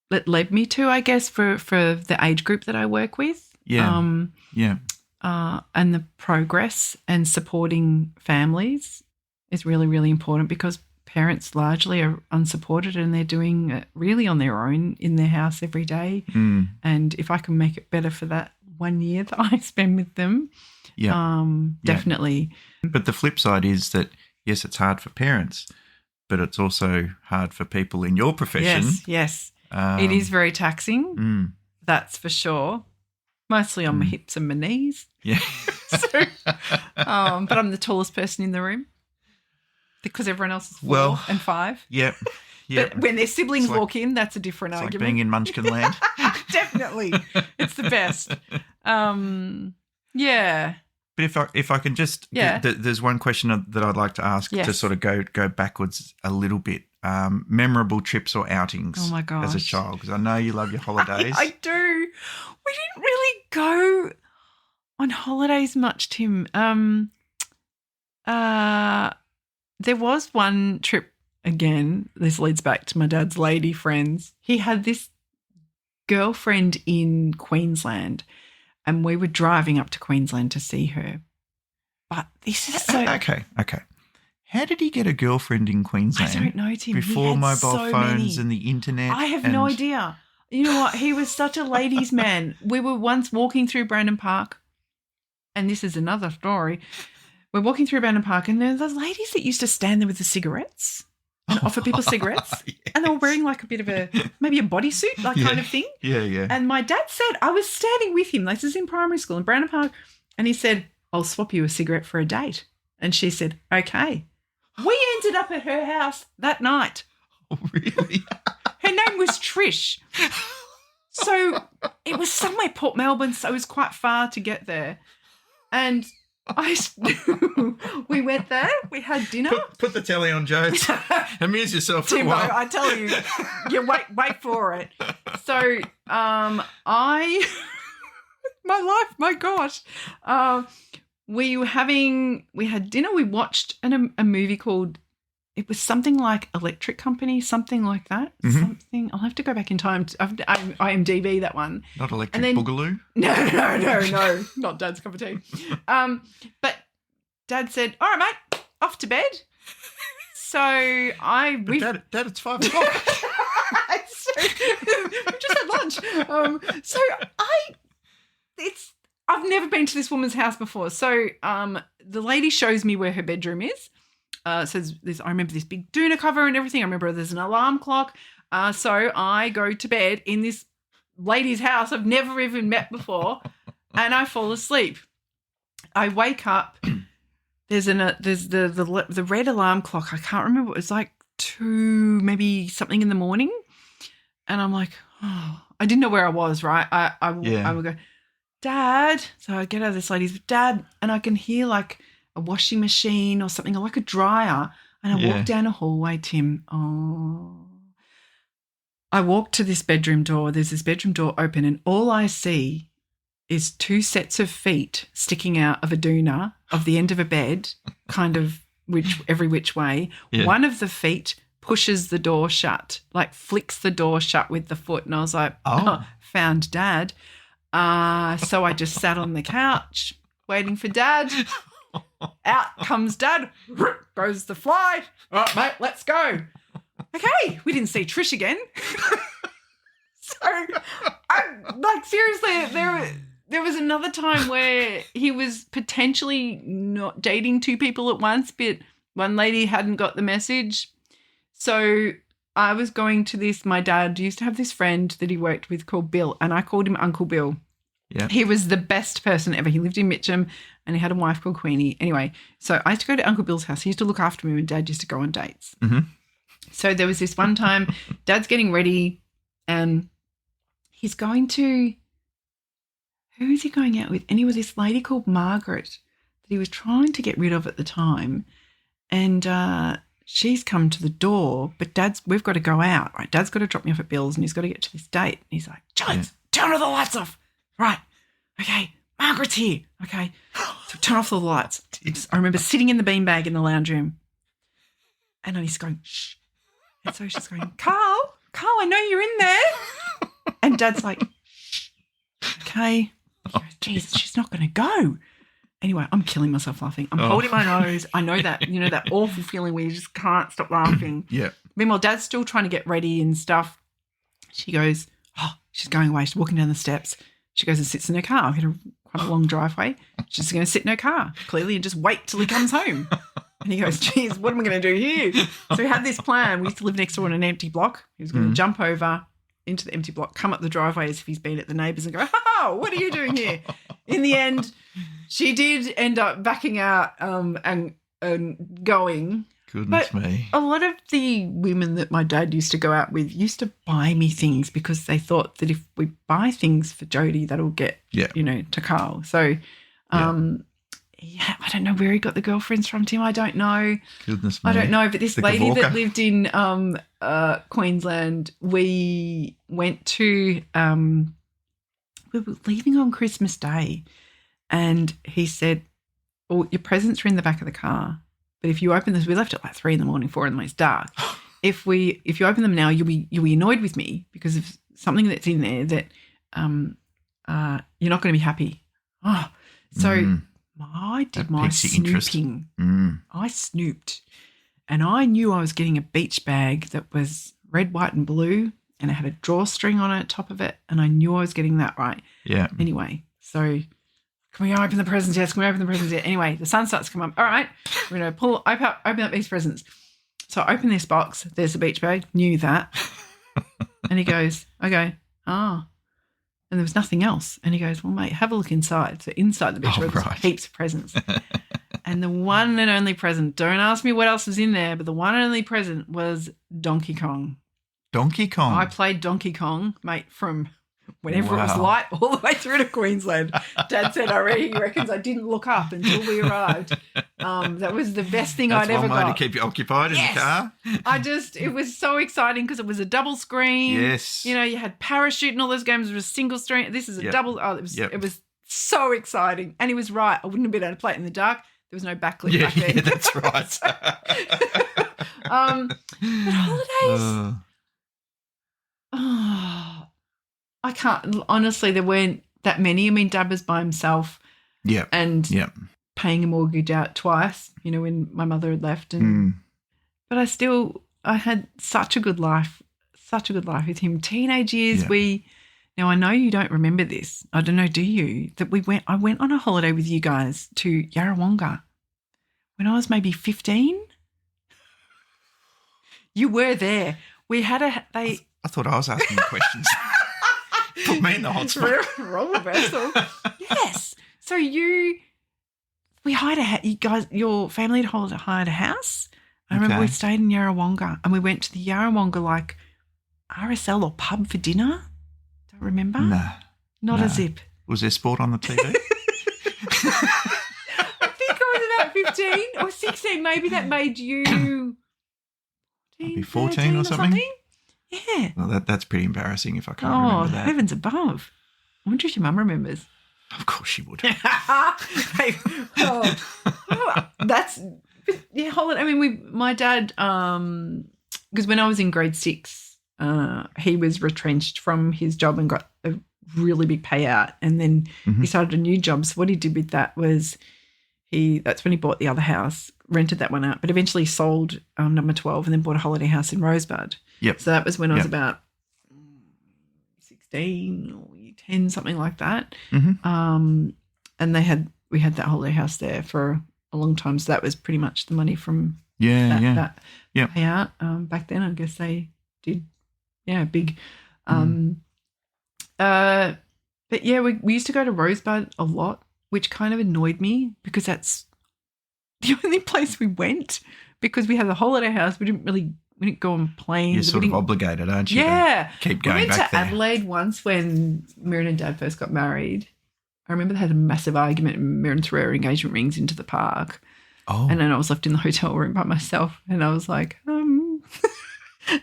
it led me to, I guess, for the age group that I work with. Yeah. And the progress and supporting families is really, really important because parents largely are unsupported and they're doing it really on their own in their house every day. And if I can make it better for that 1 year that I spend with them, definitely. But the flip side is that, yes, it's hard for parents, but it's also hard for people in your profession. Yes. It is very taxing, that's for sure. Mostly on my hips and my knees. Yeah. So, but I'm the tallest person in the room because everyone else is 4 and 5. Yep. But when their siblings walk in, that's a different argument. Like being in Munchkin Land. Definitely. It's the best. Yeah. But if I can just, there's one question that I'd like to ask to sort of go backwards a little bit. Memorable trips or outings as a child, because I know you love your holidays. I do. We didn't really go on holidays much, Tim. There was one trip, again, this leads back to my dad's lady friends. He had this girlfriend in Queensland and we were driving up to Queensland to see her. But this is so... Okay. How did he get a girlfriend in Queensland? I don't know, Tim. Before mobile phones and the internet? I have no idea. You know what? He was such a ladies' man. We were once walking through Brandon Park, and this is another story. We're walking through Brandon Park, and there's those ladies that used to stand there with the cigarettes and offer people cigarettes. Yes. And they were wearing like a bit of maybe a bodysuit, like kind of thing. Yeah. And my dad said, I was standing with him, this is in primary school in Brandon Park, and he said, I'll swap you a cigarette for a date. And she said, okay. We ended up at her house that night. Oh, really? Her name was Trish. So it was somewhere Port Melbourne, so it was quite far to get there. And we went there, we had dinner. Put the telly on, Jodes. Amuse yourself for Timbo, a while. I tell you, wait for it. So my life, my gosh. We had dinner, we watched a movie called, it was something like Electric Company, something like that. Something, I'll have to go back in time. IMDb that one. Not Electric Boogaloo? No, not Dad's cup of tea. But Dad said, all right, mate, off to bed. So Dad, it's 5 o'clock. We just had lunch. I've never been to this woman's house before. So the lady shows me where her bedroom is. Says this. I remember this big doona cover and everything. I remember there's an alarm clock. So I go to bed in this lady's house I've never even met before, and I fall asleep. I wake up. There's the red alarm clock. I can't remember. It was like 2, maybe something in the morning, and I'm like, oh, I didn't know where I was, right? I Yeah. would go, Dad. So I get out of this lady's, Dad, and I can hear like a washing machine or something, or like a dryer. And I walk down a hallway, Tim. Oh. I walk to this bedroom door. There's this bedroom door open, and all I see is 2 sets of feet sticking out of a doona of the end of a bed, kind of every which way. Yeah. One of the feet pushes the door shut, like flicks the door shut with the foot. And I was like, found Dad. So I just sat on the couch waiting for Dad. Out comes Dad. Goes the fly. All right, mate, let's go. Okay, we didn't see Trish again. So, seriously, there was another time where he was potentially not dating 2 people at once, but one lady hadn't got the message. So I was going to this, my dad used to have this friend that he worked with called Bill, and I called him Uncle Bill. Yeah. He was the best person ever. He lived in Mitcham and he had a wife called Queenie. Anyway, so I used to go to Uncle Bill's house. He used to look after me and Dad used to go on dates. Mm-hmm. So there was this one time Dad's getting ready and he's going to, who is he going out with? And he was this lady called Margaret that he was trying to get rid of at the time. And she's come to the door, but we've got to go out, right? Dad's got to drop me off at Bill's and he's got to get to this date. And he's like, Jodes, turn all the lights off. Right. Okay. Margaret's here. Okay. So turn off all the lights. I remember sitting in the beanbag in the lounge room and then he's going, shh. And so she's going, Carl, I know you're in there. And Dad's like, shh. Okay. He goes, Jesus, she's not going to go. Anyway, I'm killing myself laughing. I'm holding my nose. I know that, that awful feeling where you just can't stop laughing. Yeah. Meanwhile, Dad's still trying to get ready and stuff. She goes, she's going away. She's walking down the steps. She goes and sits in her car. We had quite a long driveway. She's going to sit in her car, clearly, and just wait till he comes home. And he goes, geez, what am I going to do here? So we had this plan. We used to live next door in an empty block. He was going to jump over into the empty block, come up the driveway as if he's been at the neighbours and go, what are you doing here? In the end, she did end up backing out and going. Goodness me. A lot of the women that my dad used to go out with used to buy me things because they thought that if we buy things for Jodie, that'll get, to Carl. So, I don't know where he got the girlfriends from, Tim. I don't know. Goodness me. I don't know. But this lady that lived in Queensland, we went to, we were leaving on Christmas Day and he said, your presents are in the back of the car. But if you open this, we left at like 3 a.m, 4 a.m, it's dark. If you open them now, you'll be annoyed with me because of something that's in there that you're not going to be happy. I did my snooping. I snooped, and I knew I was getting a beach bag that was red, white, and blue, and it had a drawstring on it, top of it, and I knew I was getting that right. Yeah. Anyway, so. Can we open the presents yet? Can we open the presents yet? Anyway, the sun starts to come up. All right, we're going to open up these presents. So I open this box. There's a beach bag. Knew that. And he goes, okay, and there was nothing else. And he goes, well, mate, have a look inside. So inside the beach bag, there's heaps of presents. And the one and only present, don't ask me what else was in there, but the one and only present was Donkey Kong. Donkey Kong? I played Donkey Kong, mate, from whenever it was light all the way through to Queensland. Dad said he reckons I didn't look up until we arrived. That was the best thing I'd ever got. That's one way to keep you occupied in the car. It was so exciting because it was a double screen. Yes. You had Parachute and all those games. It was a single screen. This is a double. It was so exciting. And he was right. I wouldn't have been able to play it in the dark. There was no backlit back then. Yeah, that's right. But holidays. I can't, honestly, there weren't that many. I mean, Dad was by himself. Yeah. And paying a mortgage out twice, when my mother had left. But I had such a good life with him. Teenage years, now I know you don't remember this. I don't know, do you? That I went on a holiday with you guys to Yarrawonga when I was maybe 15. You were there. We had I thought I was asking questions. Put me in the hot spot. Wrong reversal. Yes. So we hired your family had hired a house. I remember we stayed in Yarrawonga and we went to the Yarrawonga RSL or pub for dinner. Don't remember? Nah. Not a zip. Was there sport on the TV? I think I was about 15 or 16. Maybe that made you Maybe 14 or something? Yeah. Well, that's pretty embarrassing if I can't remember that. Heavens above. I wonder if your mum remembers. Of course she would. Hey, that's yeah. Hold on. I mean, my dad. Because when I was in grade 6, he was retrenched from his job and got a really big payout, and then he started a new job. So what he did with that was that's when he bought the other house, rented that one out, but eventually sold number 12 and then bought a holiday house in Rosebud. Yep. So that was when I was about 16 or 10, something like that. And we had that holiday house there for a long time. So that was pretty much the money from that payout. Back then, I guess they did, big. But yeah, we used to go to Rosebud a lot, which kind of annoyed me because that's the only place we went, because we had the holiday house. We didn't go on planes. You're sort of obligated, aren't you? Yeah. To keep going back there. We went to Adelaide once when Mirren and Dad first got married. I remember they had a massive argument and Mirren threw her engagement rings into the park. Oh. And then I was left in the hotel room by myself and I was like, and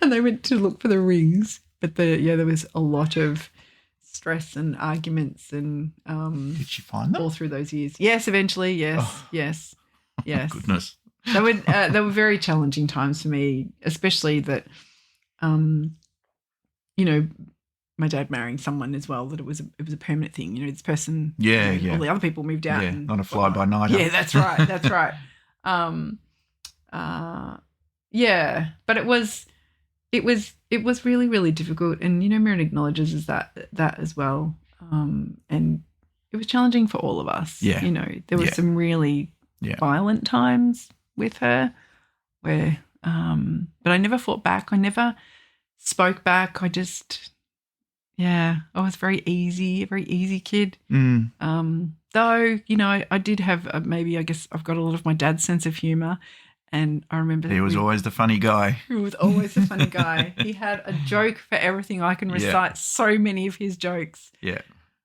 they went to look for the rings. But there was a lot of stress and arguments and Did she find them? all through those years. Yes, eventually, yes, Oh. yes. Oh, goodness. They were very challenging times for me, especially that, my dad marrying someone as well, that it was a permanent thing. This person, all the other people moved out. Yeah, and not a fly-by-nighter. Yeah, that's right. That's right. But it was really, really difficult. And, Mirren acknowledges that as well. And it was challenging for all of us. Yeah. There were some really violent times with her where, but I never fought back. I never spoke back. I just, I was a very easy kid. Though, I did have maybe, I guess I've got a lot of my dad's sense of humour. And I remember he was always the funny guy. He was always the funny guy. He had a joke for everything. I can recite so many of his jokes. Yeah.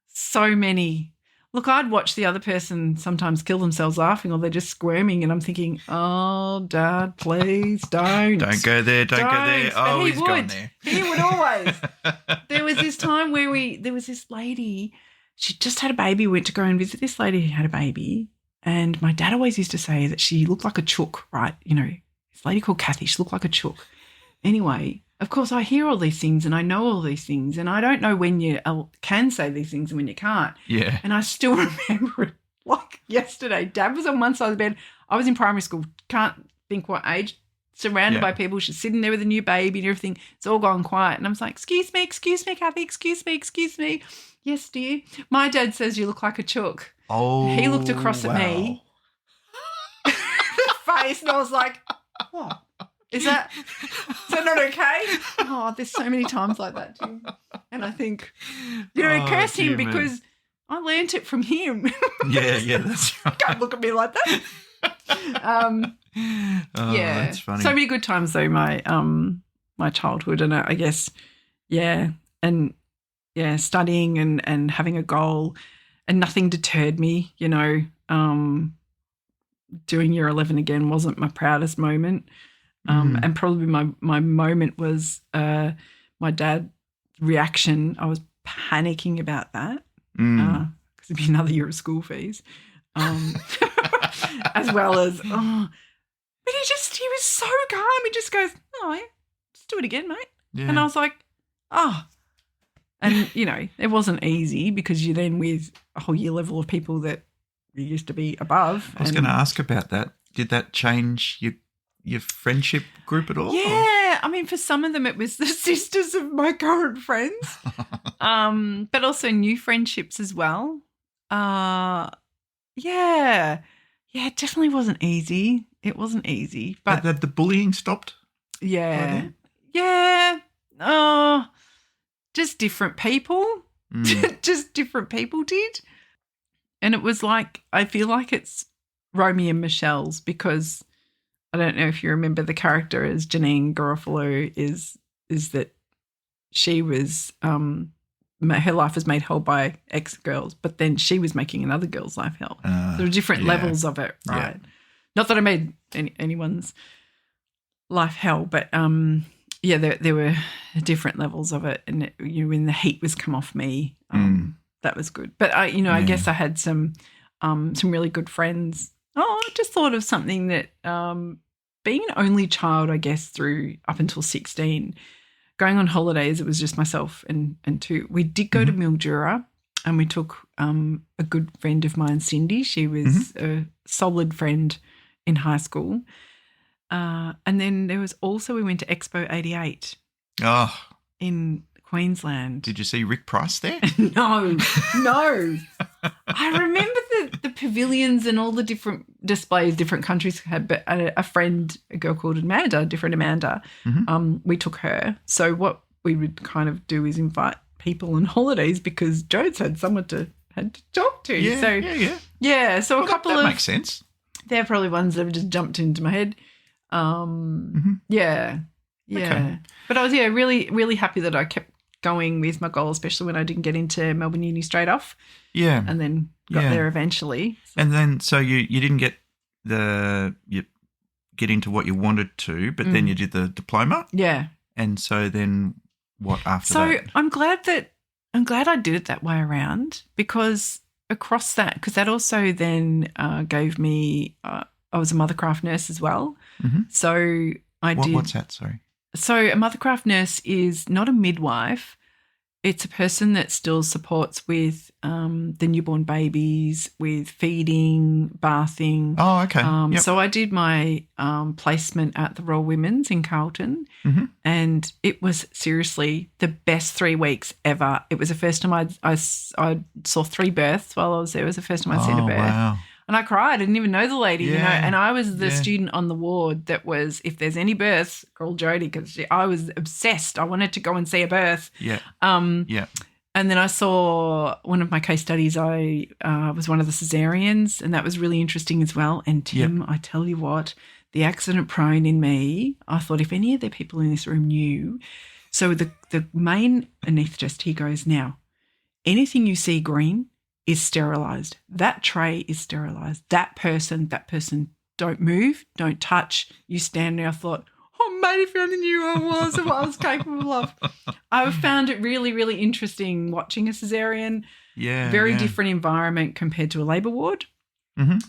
So many. Look, I'd watch the other person sometimes kill themselves laughing or they're just squirming and I'm thinking, oh, Dad, please don't. Don't go there, don't go there. Oh, he's gone there. He would always. There was this time where there was this lady, she just had a baby, went to go and visit this lady who had a baby. And my dad always used to say that she looked like a chook, right? This lady called Kathy, she looked like a chook. Anyway, of course, I hear all these things and I know all these things and I don't know when you can say these things and when you can't. Yeah. And I still remember it like yesterday. Dad was on one side of the bed. I was in primary school, can't think what age, surrounded by people. She's sitting there with a new baby and everything. It's all gone quiet. And I was like, excuse me, Kathy, excuse me. Yes, dear. My dad says you look like a chook. Oh, he looked across at me, the face, and I was like, what? Is that not okay? Oh, there's so many times like that too. And I think, I curse him because I learnt it from him. Yeah, that's right. Don't look at me like that. That's funny. So many good times though, my childhood, and I guess, studying and having a goal. And nothing deterred me, doing year 11 again wasn't my proudest moment. And probably my moment was my dad's reaction. I was panicking about that because it'd be another year of school fees, as well as, but he was so calm. He just goes, oh, yeah, just do it again, mate. Yeah. And I was like, oh. And, it wasn't easy because you're then with a whole year level of people that you used to be above. I was going to ask about that. Did that change your friendship group at all? Yeah. I mean, for some of them it was the sisters of my current friends, but also new friendships as well. Yeah, it definitely wasn't easy. It wasn't easy. But the bullying stopped? Yeah. Yeah. Oh, just different people. Just different people did. And it was like, I feel like it's Romeo and Michelle's, because I don't know if you remember the character as Janine Garofalo is that she was her life was made hell by ex-girls, but then she was making another girl's life hell. There were different levels of it, right? Yeah. Not that I made anyone's life hell, but there were different levels of it, and when the heat was come off me, that was good. But I guess I had some really good friends. Oh, I just thought of something that being an only child, I guess, through up until 16, going on holidays, it was just myself and two. We did go to Mildura, and we took a good friend of mine, Cindy. She was a solid friend in high school. And then there was also, we went to Expo 88 in Queensland. Did you see Rick Price there? No. I remember the pavilions and all the different displays different countries had, but a friend, a girl called Amanda, different Amanda, we took her. So what we would kind of do is invite people on holidays because Jodes had someone had to talk to. Yeah. So a couple that makes sense. They're probably ones that have just jumped into my head. Yeah. Okay. But I was really, really happy that I kept going with my goal, especially when I didn't get into Melbourne Uni straight off. Yeah. And then got there eventually. And then so you didn't get get into what you wanted to, but then you did the diploma. Yeah. And so then what after that? So I'm glad I did it that way around because across that, because that also then gave me I was a mothercraft nurse as well. So What's that? Sorry. So a mothercraft nurse is not a midwife. It's a person that still supports with the newborn babies, with feeding, bathing. Oh, okay. So I did my placement at the Royal Women's in Carlton, and it was seriously the best 3 weeks ever. It was the first time I saw 3 births while I was there. It was the first time I'd seen a birth. Wow. And I cried. I didn't even know the lady, and I was the student on the ward that was, if there's any births, call Jodie because I was obsessed. I wanted to go and see a birth. And then I saw one of my case studies. I was one of the cesareans, and that was really interesting as well. And Tim, I tell you what, the accident prone in me, I thought if any of the people in this room knew. So the main anaesthetist, he goes, now, anything you see green is sterilised. That tray is sterilised. That person, don't move, don't touch. You stand there. I thought, oh, mate, if you only knew who I was and what I was capable of. I found it really, really interesting watching a caesarean. Very different environment compared to a labour ward.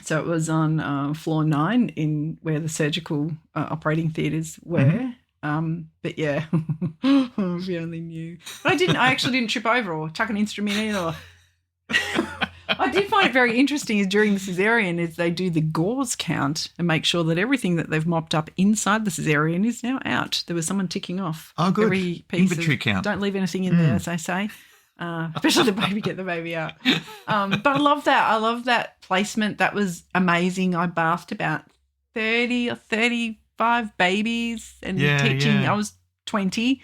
So it was on floor 9 in where the surgical operating theatres were. But yeah, if you only knew. But I actually didn't trip over or chuck an instrument in or I did find it very interesting is during the caesarean is they do the gauze count and make sure that everything that they've mopped up inside the caesarean is now out. There was someone ticking off every piece. Inventory count. Don't leave anything in there, as they say. Especially the baby, get the baby out. But I love that. I love that placement. That was amazing. I bathed about 30 or 35 babies and teaching. I was 20.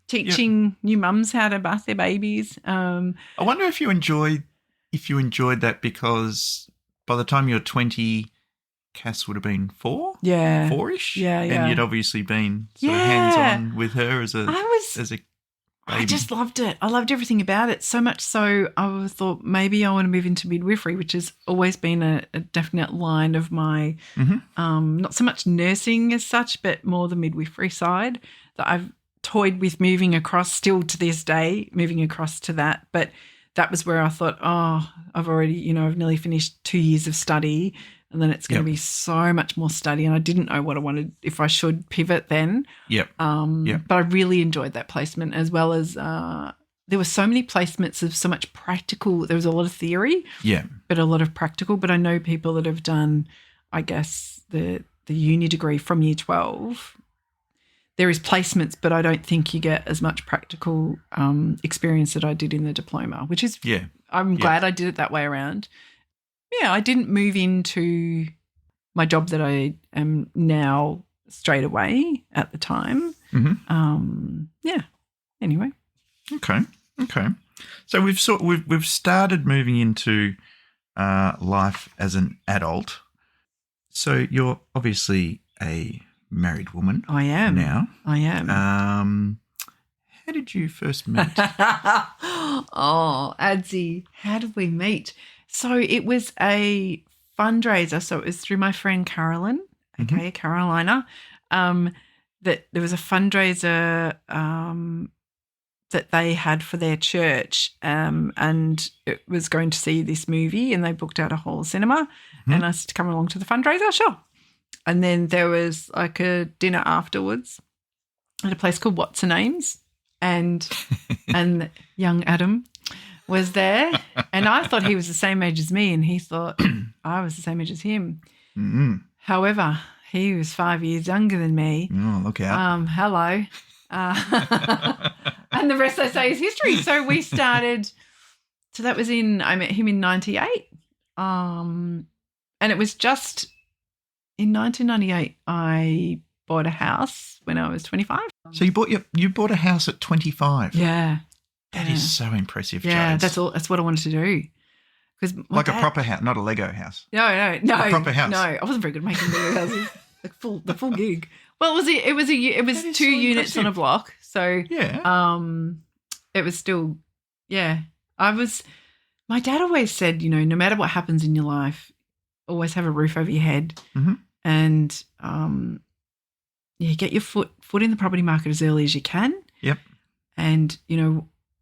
Teaching new mums how to bath their babies. I wonder if you enjoyed that because by the time you're 20, Cass would have been 4? Yeah. 4-ish? Yeah. And you'd obviously been sort of hands-on with her as a baby. I just loved it. I loved everything about it, so much so I thought maybe I want to move into midwifery, which has always been a definite line of my not so much nursing as such, but more the midwifery side that I've toyed with moving across still to this day, moving across to that. But that was where I thought, I've already, I've nearly finished 2 years of study and then it's going to be so much more study. And I didn't know what I wanted, if I should pivot then. But I really enjoyed that placement as well as there were so many placements of so much practical. There was a lot of theory, but a lot of practical. But I know people that have done, I guess, the uni degree from year 12. There is placements, but I don't think you get as much practical experience that I did in the diploma, which is I'm glad I did it that way around. Yeah, I didn't move into my job that I am now straight away at the time. Anyway. Okay. So we've started moving into life as an adult. So you're obviously a married woman. I am. Now. I am. How did you first meet? Oh, Adsy, how did we meet? So it was a fundraiser. So it was through my friend Carolyn, Carolina, that there was a fundraiser that they had for their church, and it was going to see this movie, and they booked out a whole cinema and asked to come along to the fundraiser. Sure. And then there was like a dinner afterwards at a place called What's Her Names, and young Adam was there, and I thought he was the same age as me, and he thought I was the same age as him. Mm-hmm. However, he was 5 years younger than me. Oh, look out. Hello. And the rest I say is history. So we started, so that was I met him in 98. And it was just in 1998, I bought a house when I was 25. So you bought a house at 25? Yeah. That is so impressive, Yeah, Jodes. that's what I wanted to do. Like a proper house, not a Lego house. No. A proper house. No, I wasn't very good at making Lego houses. The full gig. Well, it was 2 units on a block. So yeah. It was still, yeah. My dad always said, no matter what happens in your life, always have a roof over your head, and get your foot in the property market as early as you can. Yep. And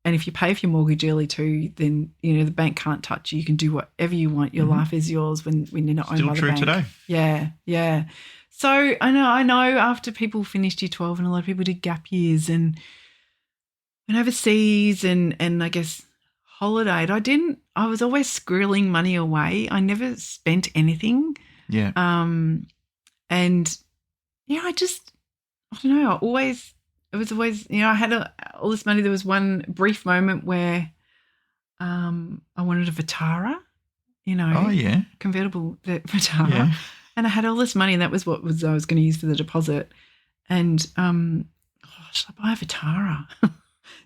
and if you pay for your mortgage early too, then the bank can't touch you. You can do whatever you want. Your life is yours when you're not owned by the bank. Still true today. Yeah. So I know. After people finished year 12, and a lot of people did gap years and overseas and I guess holidayed. I was always squirreling money away. I never spent anything. Yeah. And I don't know. It was always, I had all this money. There was one brief moment where I wanted a Vitara, Oh, yeah. convertible Vitara. Yeah. And I had all this money, and that was what I was going to use for the deposit. And should I buy a Vitara?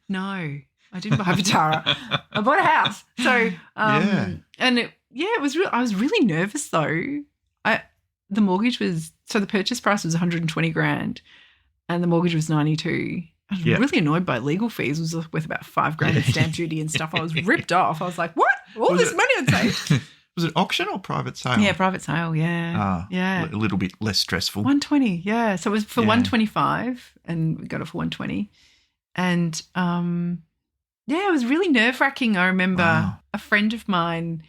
No, I didn't buy a Vitara. I bought a house. So and it was real. I was really nervous though. The mortgage was, so the purchase price was 120 grand, and the mortgage was 92. I was really annoyed by legal fees. It was worth about $5,000 in stamp duty and stuff. I was ripped off. I was like, what? All this money I'd saved. Was it auction or private sale? Yeah, private sale, yeah. Yeah. A little bit less stressful. 120, yeah. So it was for 125, and we got it for 120. And, it was really nerve-wracking. I remember a friend of mine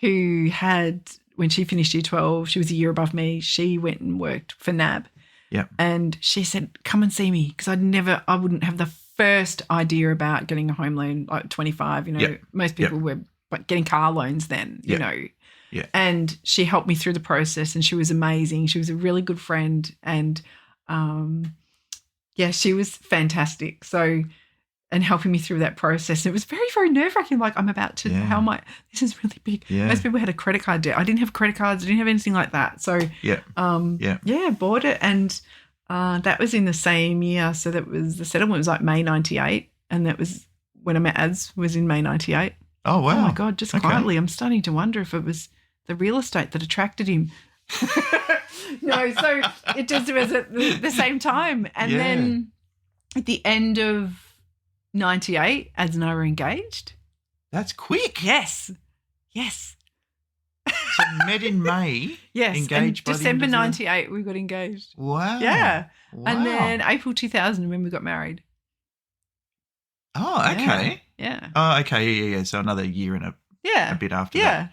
who had, when she finished year 12, she was a year above me, she went and worked for NAB. Yeah. And she said, come and see me, because I wouldn't have the first idea about getting a home loan like 25. Most people were getting car loans then, you know. Yeah. And she helped me through the process, and she was amazing. She was a really good friend, and she was fantastic. So, and helping me through that process. It was very, very nerve-wracking. Like, I'm about to, this is really big. Yeah. Most people had a credit card debt. I didn't have credit cards. I didn't have anything like that. So, bought it. And that was in the same year. So the settlement was like May 98. And that was when I met Ads, was in May 98. Oh, wow. Oh, my God, just quietly. I'm starting to wonder if it was the real estate that attracted him. No, so it just was at the same time. And then at the end of 98, Ads and I were engaged. That's quick. Yes. So met in May. Yes. Engaged by December the end of 98, we got engaged. Wow. Yeah. Wow. And then April 2000 when we got married. Oh, okay. Yeah. Oh, okay. Yeah. So another year and a bit after that. Yeah.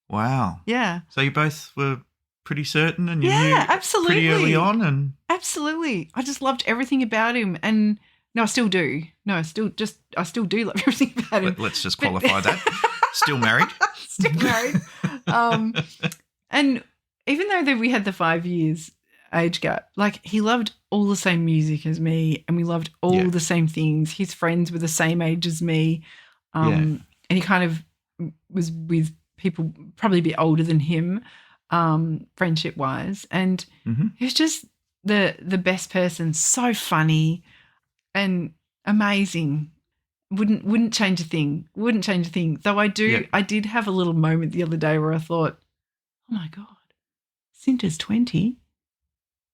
Wow. Yeah. So you both were pretty certain, and you knew absolutely. pretty early on, and absolutely. I just loved everything about him, and no, I still do. No, I still do love everything about him. Let's just qualify that. Still married. Still married. And even though we had the 5 years age gap, like, he loved all the same music as me, and we loved all the same things. His friends were the same age as me, and he kind of was with people probably a bit older than him, friendship wise, and he was just the best person. So funny and amazing. Wouldn't change a thing. Though I did have a little moment the other day where I thought, oh my God, Cinder's 20.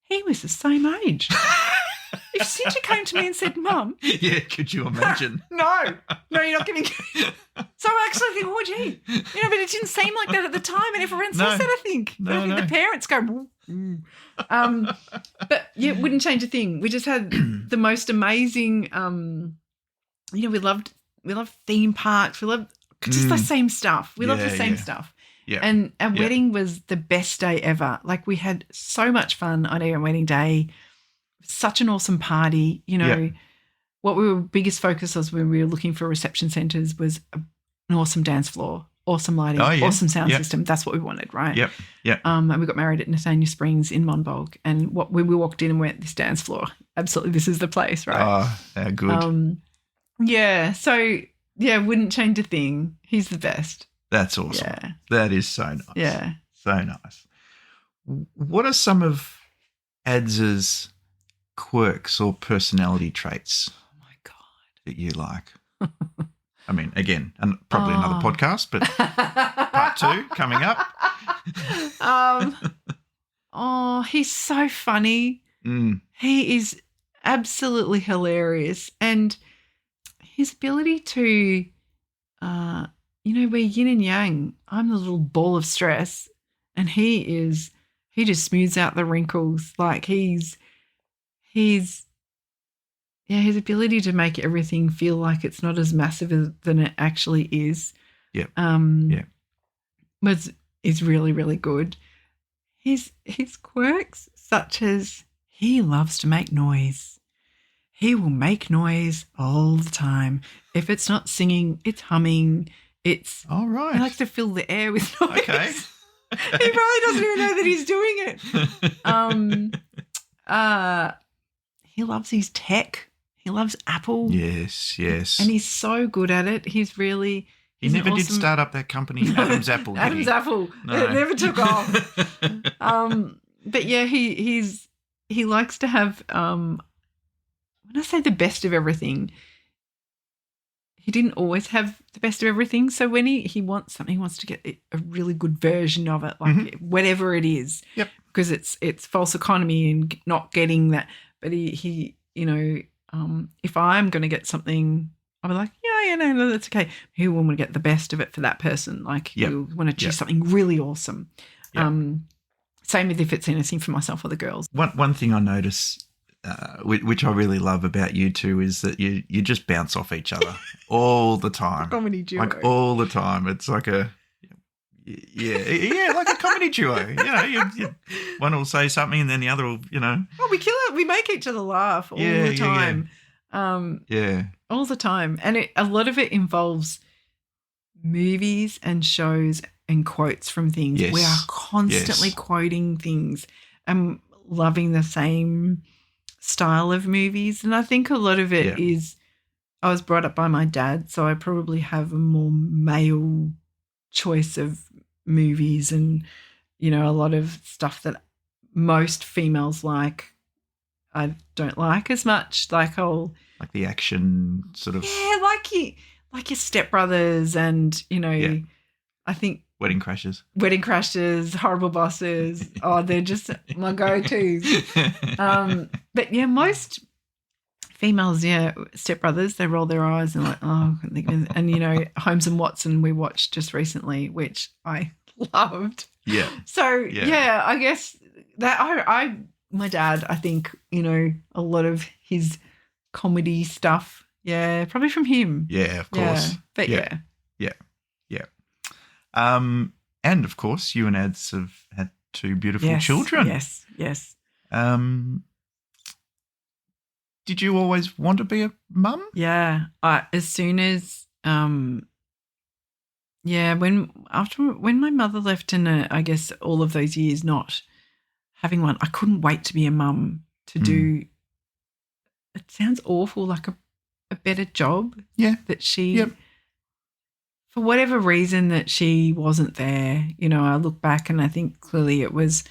He was the same age. If Cindy came to me and said, Mum. Yeah, could you imagine? No, you're not giving. So I actually think, oh, gee. But it didn't seem like that at the time, and everyone says that, I think. But I think the parents go, ooh. But yeah, it wouldn't change a thing. We just had the most amazing, we loved theme parks. We loved just the same stuff. We loved the same stuff. Yeah. And our wedding was the best day ever. Like, we had so much fun on our wedding day. Such an awesome party. What we were biggest focus was when we were looking for reception centres was an awesome dance floor, awesome lighting, awesome sound system. That's what we wanted, right? Yep. Yep. And we got married at Nathania Springs in Monbulk. And when we walked in and went, this dance floor, absolutely, this is the place, right? Oh, good. So, wouldn't change a thing. He's the best. That's awesome. Yeah. That is so nice. Yeah. So nice. What are some of Ads's quirks or personality traits? Oh, my God. That you like? I mean, again, and probably another podcast, but part 2 coming up. He's so funny. He is absolutely hilarious. And his ability to, we're yin and yang. I'm the little ball of stress, and he just smooths out the wrinkles. Like, his ability to make everything feel like it's not as massive than it actually is. Yeah. Is really, really good. His quirks, such as he loves to make noise. He will make noise all the time. If it's not singing, it's humming. It's all right. He likes to fill the air with noise. Okay. He probably doesn't even know that he's doing it. He loves his tech. He loves Apple. Yes. And he's so good at it. He never did start up that company, Adam's Apple. Adam's Apple. No. It never took off. But yeah, he likes to have, when I say the best of everything, he didn't always have the best of everything. So when he wants something, he wants to get a really good version of it, like whatever it is. Yep. Because it's false economy and not getting that. But he if I'm going to get something, I'll be like, no, that's okay. He will want to get the best of it for that person. Like, he'll want to choose something really awesome. Yep. Same with if it's anything for myself or the girls. One thing I notice, which I really love about you two, is that you just bounce off each other all the time. Comedy duo. Like, all the time. It's like like a comedy duo. One will say something and then the other will, Oh, we kill it. We make each other laugh all the time. All the time. And a lot of it involves movies and shows and quotes from things. Yes. We are constantly quoting things and loving the same style of movies. And I think a lot of it is, I was brought up by my dad, so I probably have a more male choice of movies and, a lot of stuff that most females like, I don't like as much. Like the action sort of. Yeah, like your Step Brothers and, I think Wedding Crashers, Horrible Bosses. They're just my go-tos. But yeah, most females, Step Brothers, they roll their eyes and like, and Holmes and Watson we watched just recently, which I loved. Yeah. So I guess that my dad, I think, a lot of his comedy stuff, probably from him. Yeah, of course. Yeah. But yeah. And of course, you and Ads have had 2 beautiful children. Yes. Did you always want to be a mum? Yeah. As soon as, when my mother left and I guess all of those years not having one, I couldn't wait to be a mum to do. It sounds awful, like a better job. Yeah. That she, for whatever reason that she wasn't there, I look back and I think clearly it was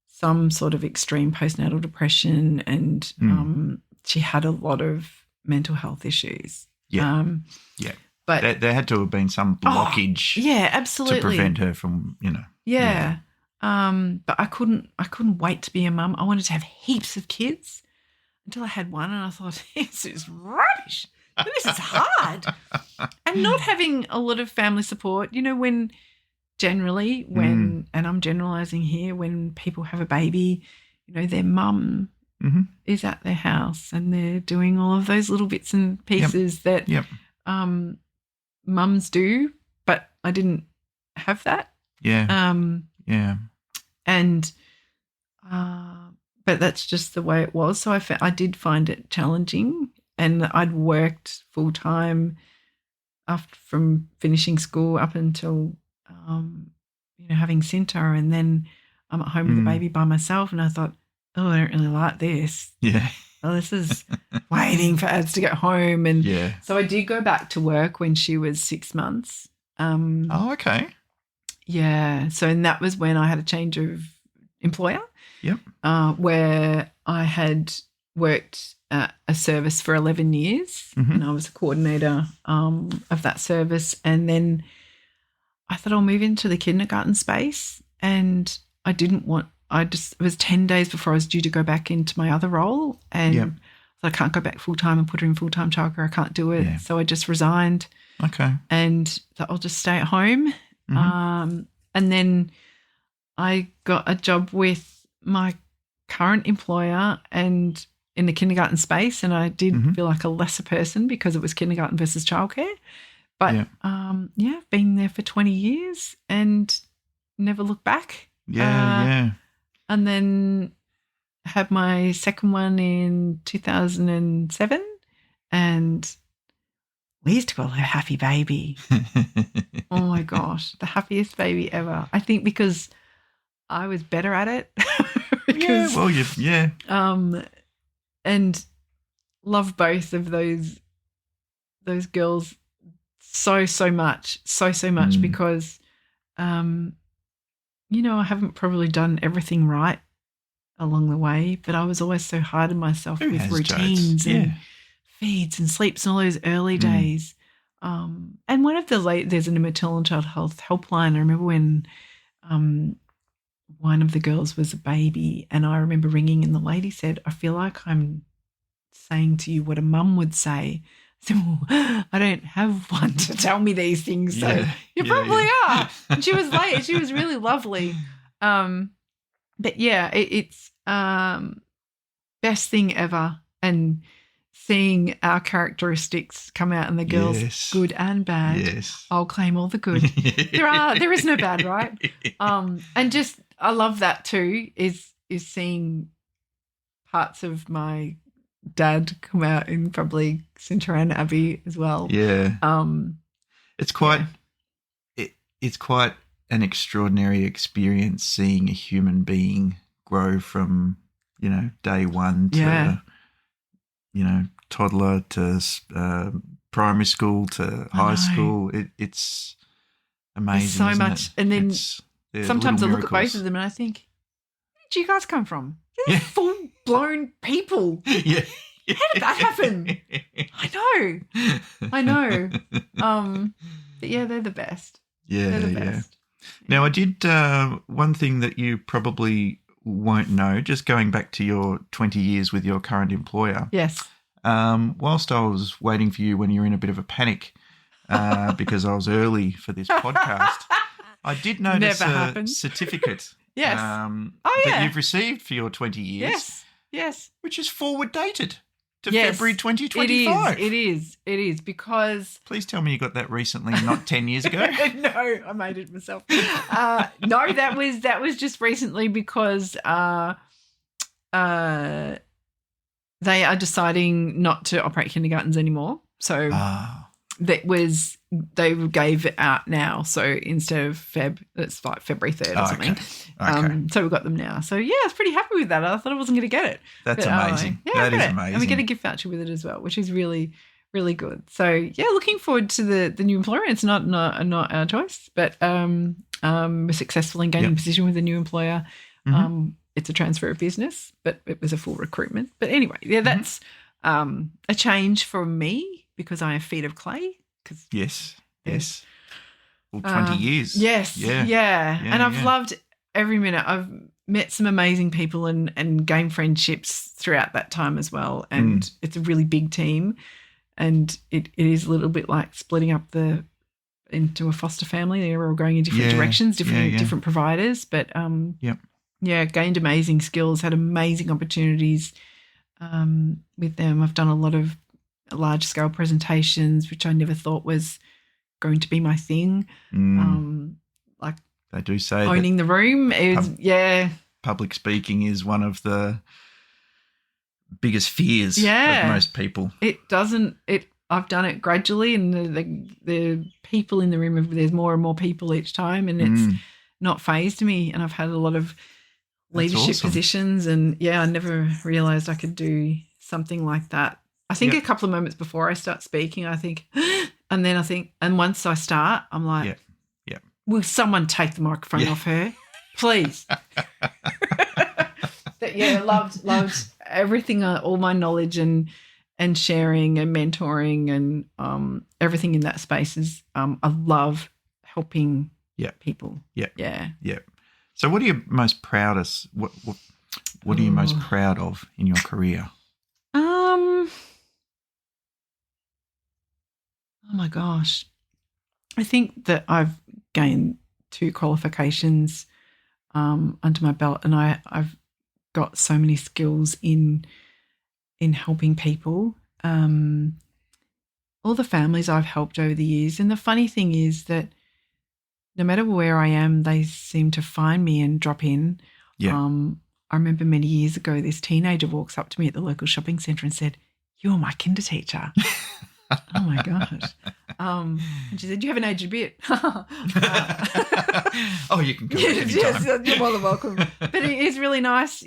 some sort of extreme postnatal depression and she had a lot of mental health issues. Yeah. But there had to have been some blockage. Absolutely. To prevent her from, But I couldn't wait to be a mum. I wanted to have heaps of kids. until I had one, and I thought, this is rubbish. This is hard. And not having a lot of family support, when generally and I'm generalising here, when people have a baby, their mum is at their house and they're doing all of those little bits and pieces that mums do, but I didn't have that. Yeah. And but that's just the way it was. So I did find it challenging, and I'd worked full time from finishing school up until having Cinta, and then I'm at home with the baby by myself, and I thought, oh, I don't really like this. Yeah. Well, this is waiting for Ads to get home. And so I did go back to work when she was 6 months. Oh, okay. Yeah. So, and that was when I had a change of employer. Yep. Where I had worked at a service for 11 years and I was a coordinator of that service. And then I thought I'll move into the kindergarten space, and it was 10 days before I was due to go back into my other role, and I can't go back full-time and put her in full-time childcare. I can't do it. Yeah. So I just resigned. Okay. And thought I'll just stay at home. And then I got a job with my current employer and in the kindergarten space, and I did feel like a lesser person because it was kindergarten versus childcare. But, I've been there for 20 years and never looked back. Yeah. And then had my second one in 2007, and we used to call her Happy Baby. Oh, my gosh, the happiest baby ever. I think because I was better at it. And love both of those girls so much because, I haven't probably done everything right along the way, but I was always so hard on myself with routines and feeds and sleeps and all those early days. And one of there's a maternal and child health helpline. I remember when one of the girls was a baby, and I remember ringing, and the lady said, I feel like I'm saying to you what a mum would say. I said, well, I don't have one to tell me these things, so you probably are. And she was late. She was really lovely. But it's best thing ever. And seeing our characteristics come out in the girls, good and bad. I'll claim all the good. There is no bad, right? And just I love that too. Is seeing parts of my dad come out in probably Cinta and Abby as well. Yeah. It's quite it's quite an extraordinary experience seeing a human being grow from, day one to toddler to primary school to high school. It's amazing. There's so much. It? And then sometimes I look at miracles. both of them and I think, where did you guys come from? They're full-blown people. Yeah. How did that happen? I know. But yeah, they're the best. Yeah, they're the best. Now, I did one thing that you probably won't know, just going back to your 20 years with your current employer. Yes. Whilst I was waiting for you when you were in a bit of a panic because I was early for this podcast, I did notice a certificate that you've received for your 20 years. Yes. Which is forward dated to February 2025. It is because... Please tell me you got that recently, not 10 years ago. No, I made it myself. No, that was just recently because they are deciding not to operate kindergartens anymore. So they gave it out now. So instead of it's like February 3rd or something. Okay. So we've got them now. So yeah, I was pretty happy with that. I thought I wasn't going to get it. That's amazing. That is amazing. And we get a gift voucher with it as well, which is really, really good. So yeah, looking forward to the new employer. It's not our choice, but we're successful in gaining position with the new employer. It's a transfer of business, but it was a full recruitment. But anyway, that's a change for me because I have feet of clay. Yes. Well, 20 years. Yes. Yeah. And I've loved every minute. I've met some amazing people and gained friendships throughout that time as well. And it's a really big team, and it is a little bit like splitting up into a foster family. They're all going in different directions, different providers. But gained amazing skills, had amazing opportunities with them. I've done a lot of large scale presentations, which I never thought was going to be my thing. Like they do say owning the room is public speaking is one of the biggest fears of most people. I've done it gradually, and the people in the room, there's more and more people each time, and it's not fazed me. And I've had a lot of leadership positions, and I never realised I could do something like that. I think a couple of moments before I start speaking, I think, and then I think, and once I start, I'm like, will someone take the microphone off her, please? But loved everything, all my knowledge and sharing and mentoring and everything in that space is I love helping people. Yeah. So what are you most proudest? What are you most proud of in your career? Oh my gosh. I think that I've gained 2 qualifications under my belt, and I've got so many skills in helping people. All the families I've helped over the years, and the funny thing is that no matter where I am, they seem to find me and drop in. I remember many years ago, this teenager walks up to me at the local shopping centre and said, "You're my kinder teacher." Oh my gosh. And she said, "You haven't aged a bit." Oh, you can come back anytime. You're more than welcome. But it is really nice.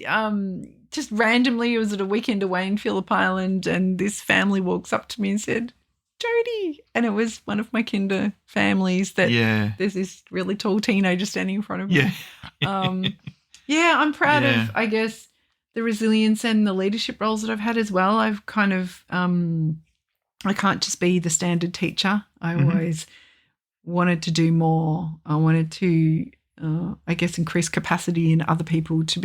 Just randomly, it was at a weekend away in Phillip Island, and this family walks up to me and said, "Jodie." And it was one of my kinder families that there's this really tall teenager standing in front of me. I'm proud of, I guess, the resilience and the leadership roles that I've had as well. I've kind of I can't just be the standard teacher. I always wanted to do more. I wanted to, I guess, increase capacity in other people to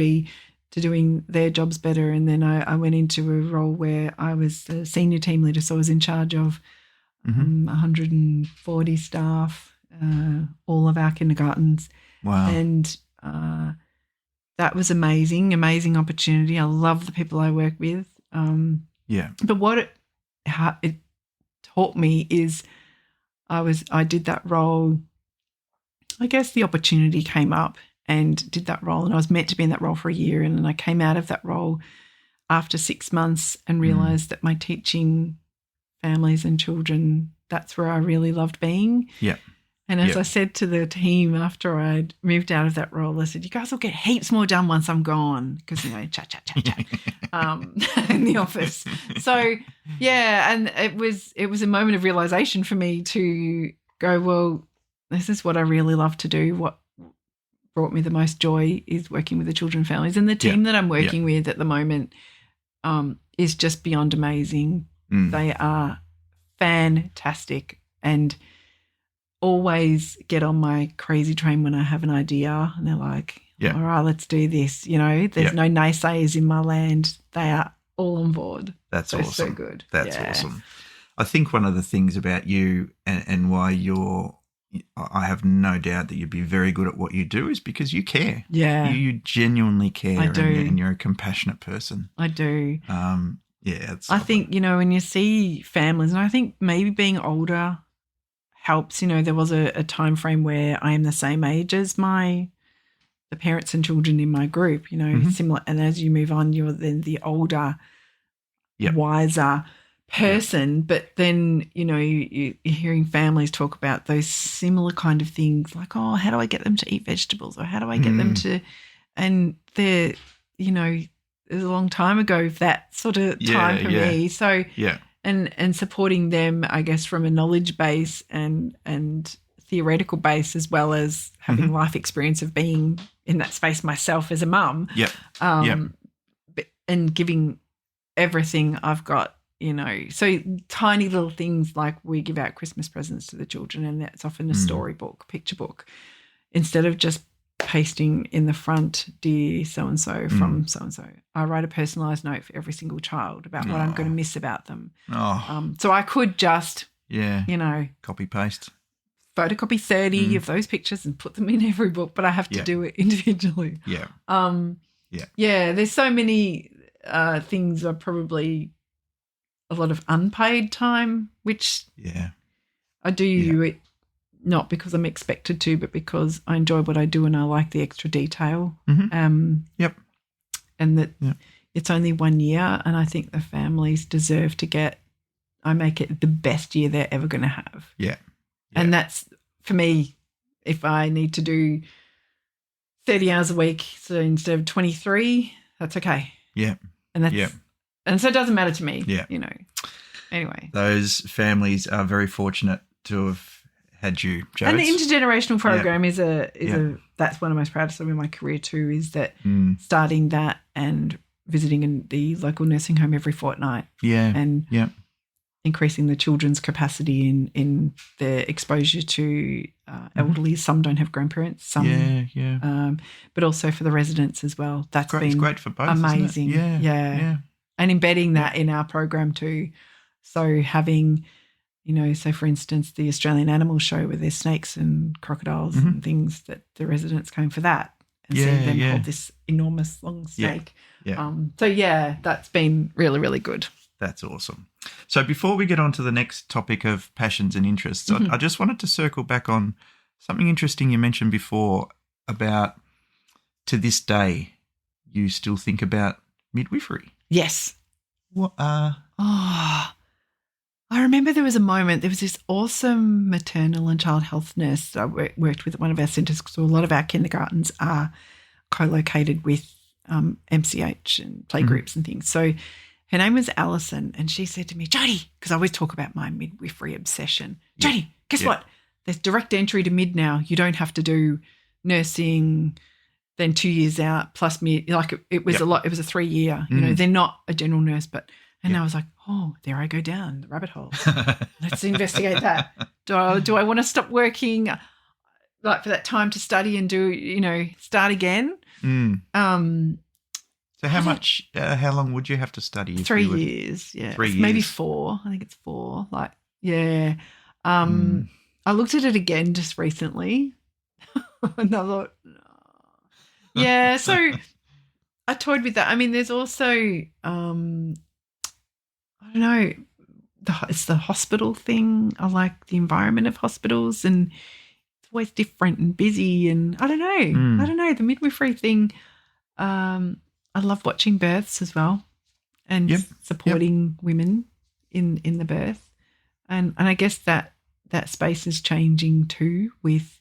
doing their jobs better. And then I went into a role where I was a senior team leader, so I was in charge of 140 staff, all of our kindergartens. Wow. And that was amazing opportunity. I love the people I work with. But what it taught me is I did that role. I guess the opportunity came up and did that role, and I was meant to be in that role for a year, and then I came out of that role after 6 months and realised that my teaching families and children, that's where I really loved being. And as I said to the team after I'd moved out of that role, I said, "You guys will get heaps more done once I'm gone," because, chat in the office. So, and it was a moment of realisation for me to go, well, this is what I really love to do. What brought me the most joy is working with the children and families. And the team that I'm working with at the moment is just beyond amazing. They are fantastic and always get on my crazy train when I have an idea, and they're like, "All right, let's do this." There's no naysayers in my land. They are all on board. That's awesome. So good. That's awesome. I think one of the things about you and why I have no doubt that you'd be very good at what you do is because you care. Yeah. You genuinely care. I do. And you're a compassionate person. I do. I think, when you see families, and I think maybe being older helps. There was a time frame where I am the same age as the parents and children in my group, similar. And as you move on, you're then the older, wiser person. But then, you're hearing families talk about those similar kind of things like, oh, how do I get them to eat vegetables, or how do I get them to, and they're, it was a long time ago, that sort of time for me. So, and supporting them, I guess, from a knowledge base and theoretical base, as well as having life experience of being in that space myself as a mum. And giving everything I've got, so tiny little things like we give out Christmas presents to the children, and that's often a storybook, picture book, instead of just pasting in the front, dear so-and-so from so-and-so. I write a personalised note for every single child about what I'm going to miss about them. So I could just, copy paste. Photocopy 30 of those pictures and put them in every book, but I have to do it individually. Yeah. There's so many things are probably a lot of unpaid time, which I do it not because I'm expected to, but because I enjoy what I do and I like the extra detail. And that it's only 1 year, and I think the families deserve to I make it the best year they're ever going to have. Yeah. And that's, for me, if I need to do 30 hours a week, so instead of 23, that's okay. Yeah. And that's and so it doesn't matter to me. Yeah. Anyway. Those families are very fortunate to have had you, Jodes. And the intergenerational program is that's one of the most proudest of in my career too, is that starting that and visiting the local nursing home every fortnight. Yeah. And increasing the children's capacity in their exposure to elderly. Some don't have grandparents. Some, but also for the residents as well. That's great. Been it's great for both. Amazing. Isn't it? Yeah. And embedding that in our program too. So having, so for instance, the Australian Animal Show where there's snakes and crocodiles and things, that the residents came for that and seeing them hold this enormous long snake. That's been really, really good. That's awesome. So before we get on to the next topic of passions and interests, I just wanted to circle back on something interesting you mentioned before about, to this day, you still think about midwifery. Yes. What? I remember there was a moment, there was this awesome maternal and child health nurse I worked with at one of our centres, because a lot of our kindergartens are co-located with MCH and playgroups and things. So her name was Alison, and she said to me, Jodie, because I always talk about my midwifery obsession. Jodie, guess what? There's direct entry to mid now. You don't have to do nursing, then 2 years out plus mid. Like it was a lot. It was a 3-year. They're not a general nurse, but I was like, oh, there I go down the rabbit hole. Let's investigate that. Do I want to stop working, like for that time to study and do start again? So how long would you have to study? 3 years, 3 years. Maybe 4. I think it's 4. I looked at it again just recently. And I thought, so I toyed with that. I mean, there's also, I don't know, it's the hospital thing. I like the environment of hospitals, and it's always different and busy, and I don't know, the midwifery thing. I love watching births as well, and supporting women in the birth, and I guess that space is changing too with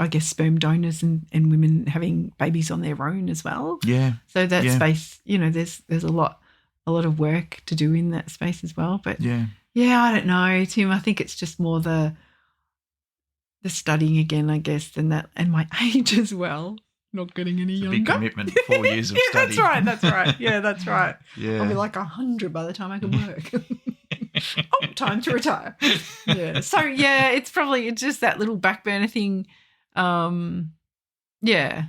I guess sperm donors and women having babies on their own as well. Yeah. So that space, there's a lot of work to do in that space as well. But I don't know, Tim. I think it's just more the studying again, I guess, and my age as well. Not getting any younger. Big commitment, 4 years of study. That's right. Yeah, that's right. Yeah. I'll be like 100 by the time I can work. Time to retire. Yeah. So it's just that little back burner thing. Okay. Yeah.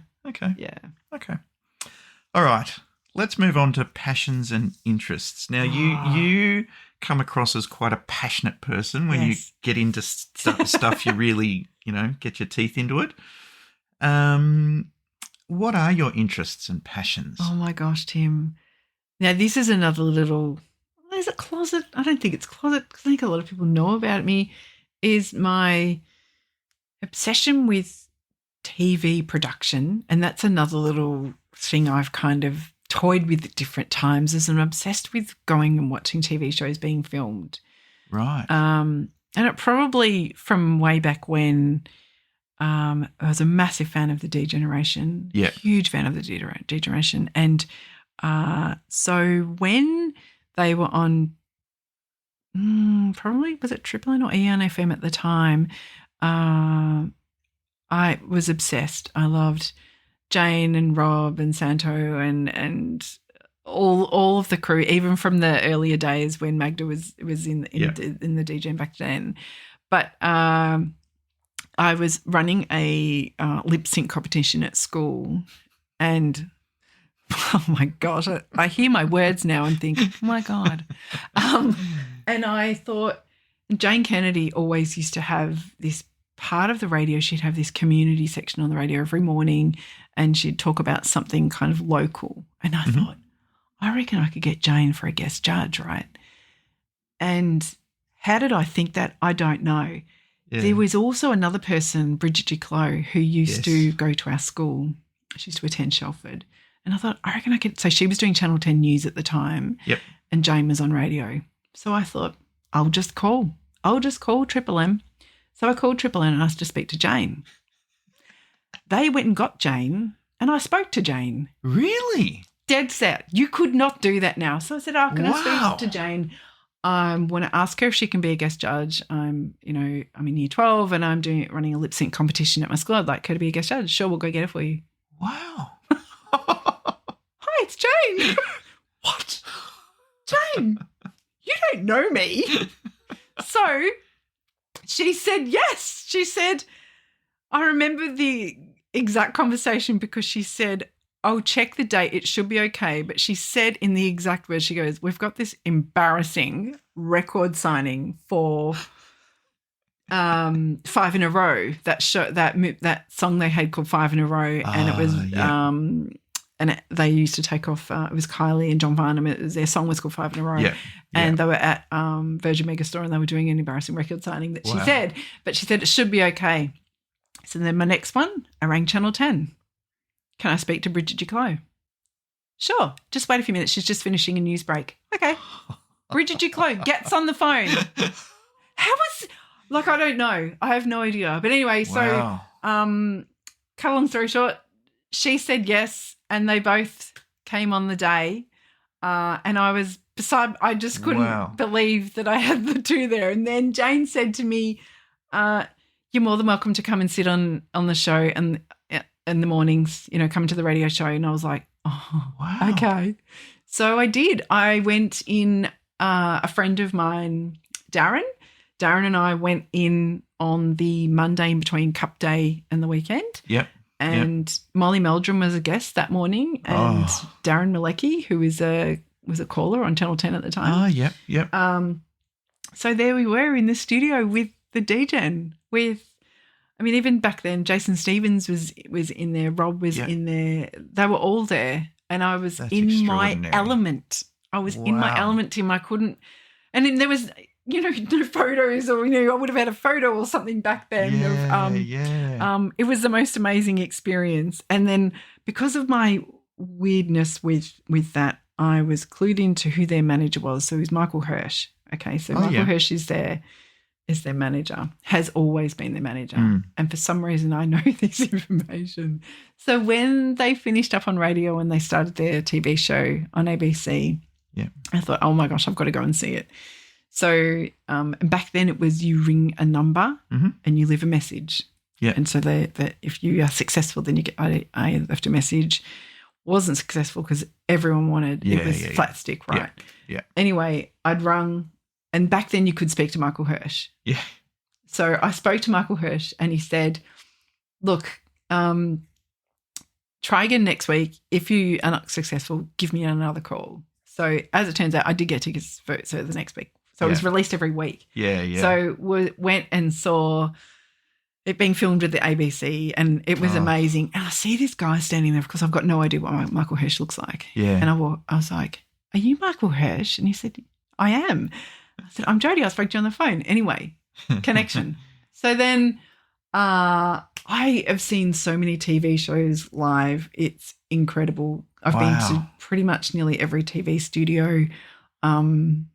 Okay. All right. Let's move on to passions and interests. Now, you come across as quite a passionate person when you get into stuff you really, get your teeth into it. What are your interests and passions? Oh, my gosh, Tim. Now, this is another little – is it closet? I don't think it's closet because I think a lot of people know about me, is my obsession with TV production, and that's another little thing I've kind of toyed with at different times, is I'm obsessed with going and watching TV shows being filmed. Right. And it probably from way back when I was a massive fan of the D Generation. Yeah. Huge fan of the D Generation. And so when they were on probably, was it Triple N or Eon FM at the time, I was obsessed. I loved Jane and Rob and Santo and all of the crew, even from the earlier days when Magda was in the DJ back then. But I was running a lip sync competition at school, and oh my gosh, I hear my words now and think, oh my God. And I thought, Jane Kennedy always used to have this part of the radio. She'd have this community section on the radio every morning, and she'd talk about something kind of local. And I thought, I reckon I could get Jane for a guest judge, right? And how did I think that? I don't know. Yeah. There was also another person, Bridget Duclos, who used to go to our school. She used to attend Shelford. And I thought, I reckon I could. So she was doing Channel 10 News at the time. Yep. And Jane was on radio. So I thought, I'll just call Triple M. So I called Triple M and asked to speak to Jane. They went and got Jane, and I spoke to Jane. Really? Dead set. You could not do that now. So I said, can I speak to Jane? I want to ask her if she can be a guest judge. I'm in year 12 and I'm running a lip sync competition at my school. I'd like her to be a guest judge. Sure, we'll go get her for you. Wow. Hi, it's Jane. What? Jane, you don't know me. So she said yes. She said, I remember the exact conversation because she said, I'll check the date. It should be okay. But she said in the exact words, she goes, we've got this embarrassing record signing for 5 in a Row. That song they had called 5 in a Row. And it was, they used to take off, it was Kylie and John Farnham. Their song was called 5 in a Row. Yeah. And they were at Virgin Megastore and they were doing an embarrassing record signing that she said. But she said it should be okay. So then my next one, I rang Channel 10. Can I speak to Bridget Duclos? Sure. Just wait a few minutes. She's just finishing a news break. Okay. Bridget Duclos gets on the phone. I don't know. I have no idea. But anyway, so cut a long story short, she said yes and they both came on the day. And I was I just couldn't believe that I had the two there. And then Jane said to me, you're more than welcome to come and sit on the show and in the mornings, come to the radio show. And I was like, oh, wow. Okay. So I did. I went in, a friend of mine, Darren and I went in on the Monday in between Cup Day and the weekend. Yep. And Molly Meldrum was a guest that morning and Darren Malecki, who was a caller on Channel 10 at the time. Oh, yep, yep. So there we were in the studio with the DJing even back then, Jason Stevens was in there, Rob was in there. They were all there, and I was in my element. I was in my element, Tim. I couldn't, and then there was, no photos, or I would have had a photo or something back then. It was the most amazing experience, and then because of my weirdness with that, I was clued into who their manager was. So it was Michael Hirsch. Okay, so Michael Hirsch is their manager, has always been their manager. And for some reason I know this information. So when they finished up on radio and they started their TV show on ABC, I thought, oh my gosh, I've got to go and see it. So back then it was you ring a number and you leave a message. Yeah. And so that if you are successful, then you get, I left a message. Wasn't successful because everyone wanted, it was flat stick, right? Yeah. Anyway, I'd rung. And back then you could speak to Michael Hirsch. Yeah. So I spoke to Michael Hirsch and he said, look, try again next week. If you are not successful, give me another call. So as it turns out, I did get tickets for the next week. So it was released every week. Yeah, yeah. So we went and saw it being filmed with the ABC and it was amazing. And I see this guy standing there because I've got no idea what Michael Hirsch looks like. Yeah. And I was like, are you Michael Hirsch? And he said, I am. I said, I'm Jodie. I spoke to you on the phone. Anyway, connection. So then I have seen so many TV shows live. It's incredible. I've been to pretty much nearly every TV studio. I've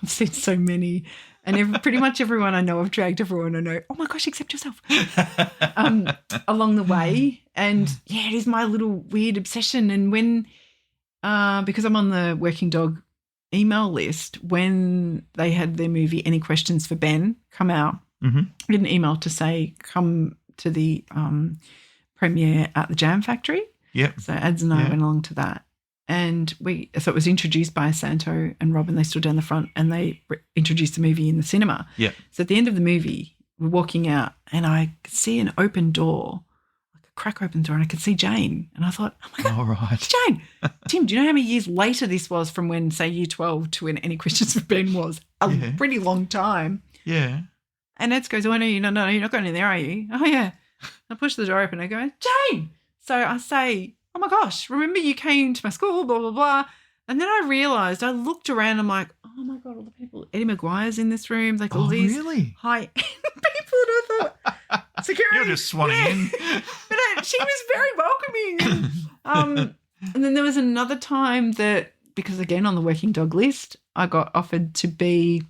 seen so many. And pretty much everyone I know, I've dragged everyone I know, oh, my gosh, accept yourself, along the way. And, it is my little weird obsession. And when because I'm on the Working Dog email list, when they had their movie Any Questions for Ben come out, I did an email to say come to the premiere at the Jam Factory. Yep. So Ads and I went along to that. And so it was introduced by Santo and Robin. They stood down the front and they introduced the movie in the cinema. Yeah. So at the end of the movie, we're walking out and I could see an open door, like a crack open door, and I could see Jane. And I thought, oh, my God, All right. it's Jane. Tim, do you know how many years later this was from when, say, year 12 to when Any Questions for Ben was? A pretty long time. Yeah. And Ed goes, oh, no, you're not going in there, are you? Oh, yeah. I push the door open. I go, Jane. So I say, oh, my gosh, remember you came to my school, blah, blah, blah. And then I realised, I looked around, I'm like, oh, my God, all the people, Eddie Maguire's in this room, like all these high people. And I thought, security. You're just swanning in. But she was very welcoming. And then there was another time that, because, again, on the working dog list, I got offered to be,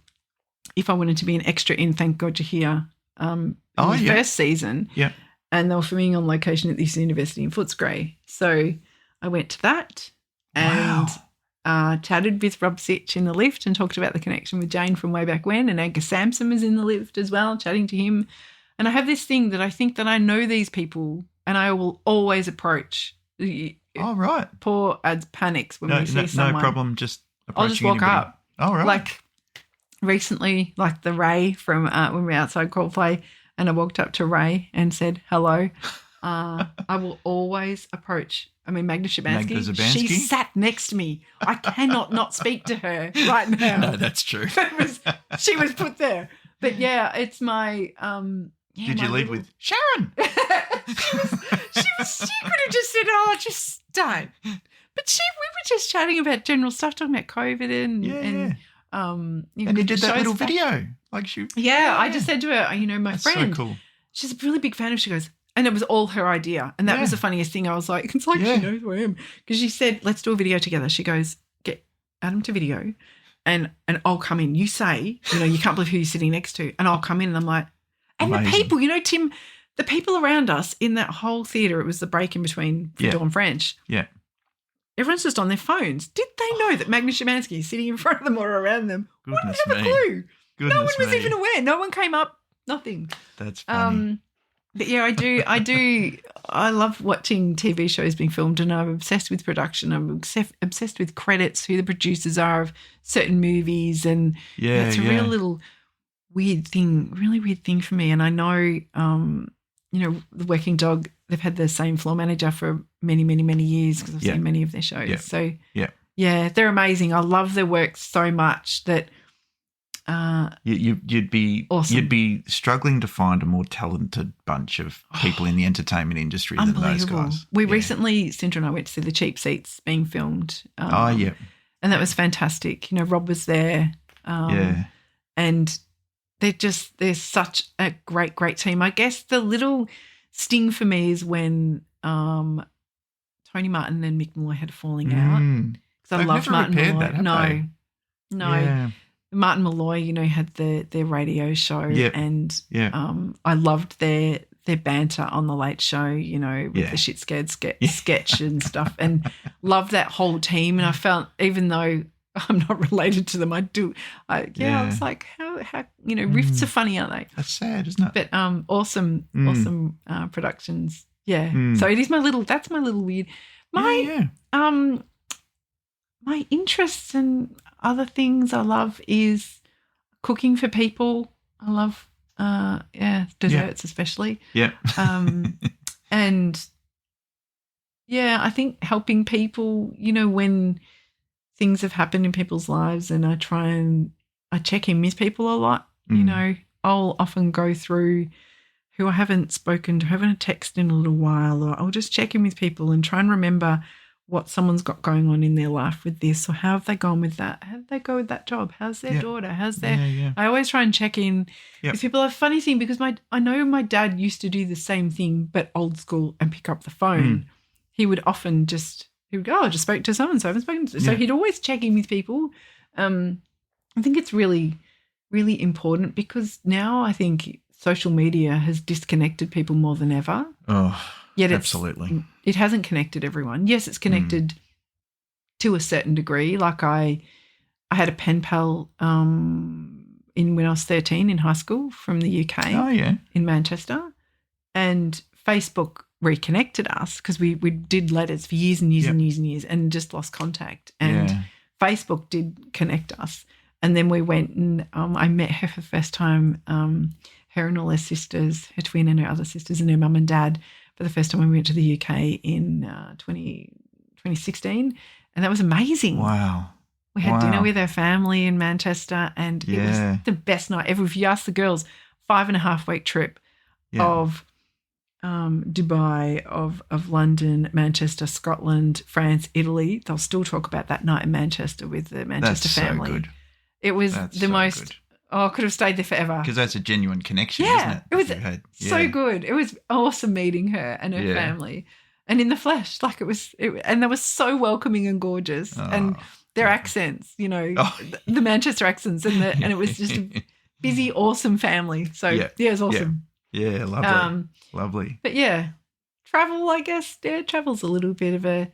if I wanted to be an extra in Thank God You're Here in the first season. Yeah. And they were filming on location at this university in Footscray. So I went to that and chatted with Rob Sitch in the lift and talked about the connection with Jane from way back when. And Angus Sampson was in the lift as well, chatting to him. And I have this thing that I think that I know these people and I will always approach. Oh, right. Poor ads panics when we see someone. No problem, just approaching I'll just walk anybody. up. Oh, right. Like recently, like the Ray from when we were outside Coldplay, and I walked up to Ray and said, hello. I will always approach. I mean, Magda Szymanski, she sat next to me. I cannot not speak to her right now. No, that's true. She was put there. But, yeah, it's my Did you lead with, Sharon? She could have just said, oh, just don't. But we were just chatting about general stuff, talking about COVID and and you did that little video. Like I just said to her, my That's friend, so cool. she's a really big fan of, she goes, and it was all her idea. And that was the funniest thing. I was like, it's like she knows who I am. Because she said, let's do a video together. She goes, get Adam to video and I'll come in. You say, you can't believe who you're sitting next to. And I'll come in and I'm like, and amazing. The people, Tim, the people around us in that whole theatre, it was the break in between Dawn French. Yeah. Everyone's just on their phones. Did they know that Magda Szymanski is sitting in front of them or around them? Goodness Wouldn't have a clue. Goodness no one was even aware. No one came up. Nothing. That's funny. But yeah, I do. I love watching TV shows being filmed, and I'm obsessed with production. I'm obsessed with credits, who the producers are of certain movies, and it's a real little weird thing, really weird thing for me. And I know, the Working Dog, they've had the same floor manager for many, many, many years because I've seen many of their shows. Yeah. So they're amazing. I love their work so much that. You'd be awesome. You'd be struggling to find a more talented bunch of people in the entertainment industry than those guys. We recently, Sindra and I went to see the Cheap Seats being filmed. And that was fantastic. Rob was there. And they're such a great team. I guess the little sting for me is when Tony Martin and Mick Malloy had a falling out. Because I loved Martin Malloy. No. Yeah. Martin Malloy, had their radio show, and I loved their banter on the Late Show, with the shit scared sketch and stuff, and loved that whole team. And I felt, even though I'm not related to them, I do. I was like, how riffs are funny, aren't they? That's sad, isn't it? But awesome productions. Yeah. So it is that's my little weird. My interests and other things I love is cooking for people. I love, desserts especially. Yeah. And, I think helping people, when things have happened in people's lives, and I check in with people a lot. I'll often go through who I haven't spoken to, haven't texted in a little while, or I'll just check in with people and try and remember what someone's got going on in their life with this, or how have they gone with that? How did they go with that job? How's their daughter? How's their... I always try and check in with people. A funny thing, because I know my dad used to do the same thing, but old school, and pick up the phone. He would often he would go, I just spoke to so-and-so, I haven't spoken to... So he'd always check in with people. I think it's really, really important, because now I think social media has disconnected people more than ever. Oh, yet absolutely. It hasn't connected everyone. Yes, it's connected to a certain degree. Like I had a pen pal when I was 13 in high school from the UK. Oh, yeah. In Manchester. And Facebook reconnected us, because we did letters for years and years and years and years, and just lost contact. And Facebook did connect us. And then we went and I met her for the first time. her and all her sisters, her twin and her other sisters, and her mum and dad for the first time when we went to the UK in 2016, and that was amazing. Wow. We had dinner with her family in Manchester, and it was the best night ever. If you ask the girls, 5.5-week trip of Dubai, of London, Manchester, Scotland, France, Italy. They'll still talk about that night in Manchester with the Manchester family. So good. It was the most. Good. Oh, I could have stayed there forever. Because that's a genuine connection, isn't it? It was so good. It was awesome meeting her and her family, and in the flesh, like and they were so welcoming and gorgeous, and their accents, you know, the Manchester accents, and it was just a busy, awesome family. So it was awesome. Yeah, lovely, lovely. But travel, I guess. Yeah, travel's a little bit of a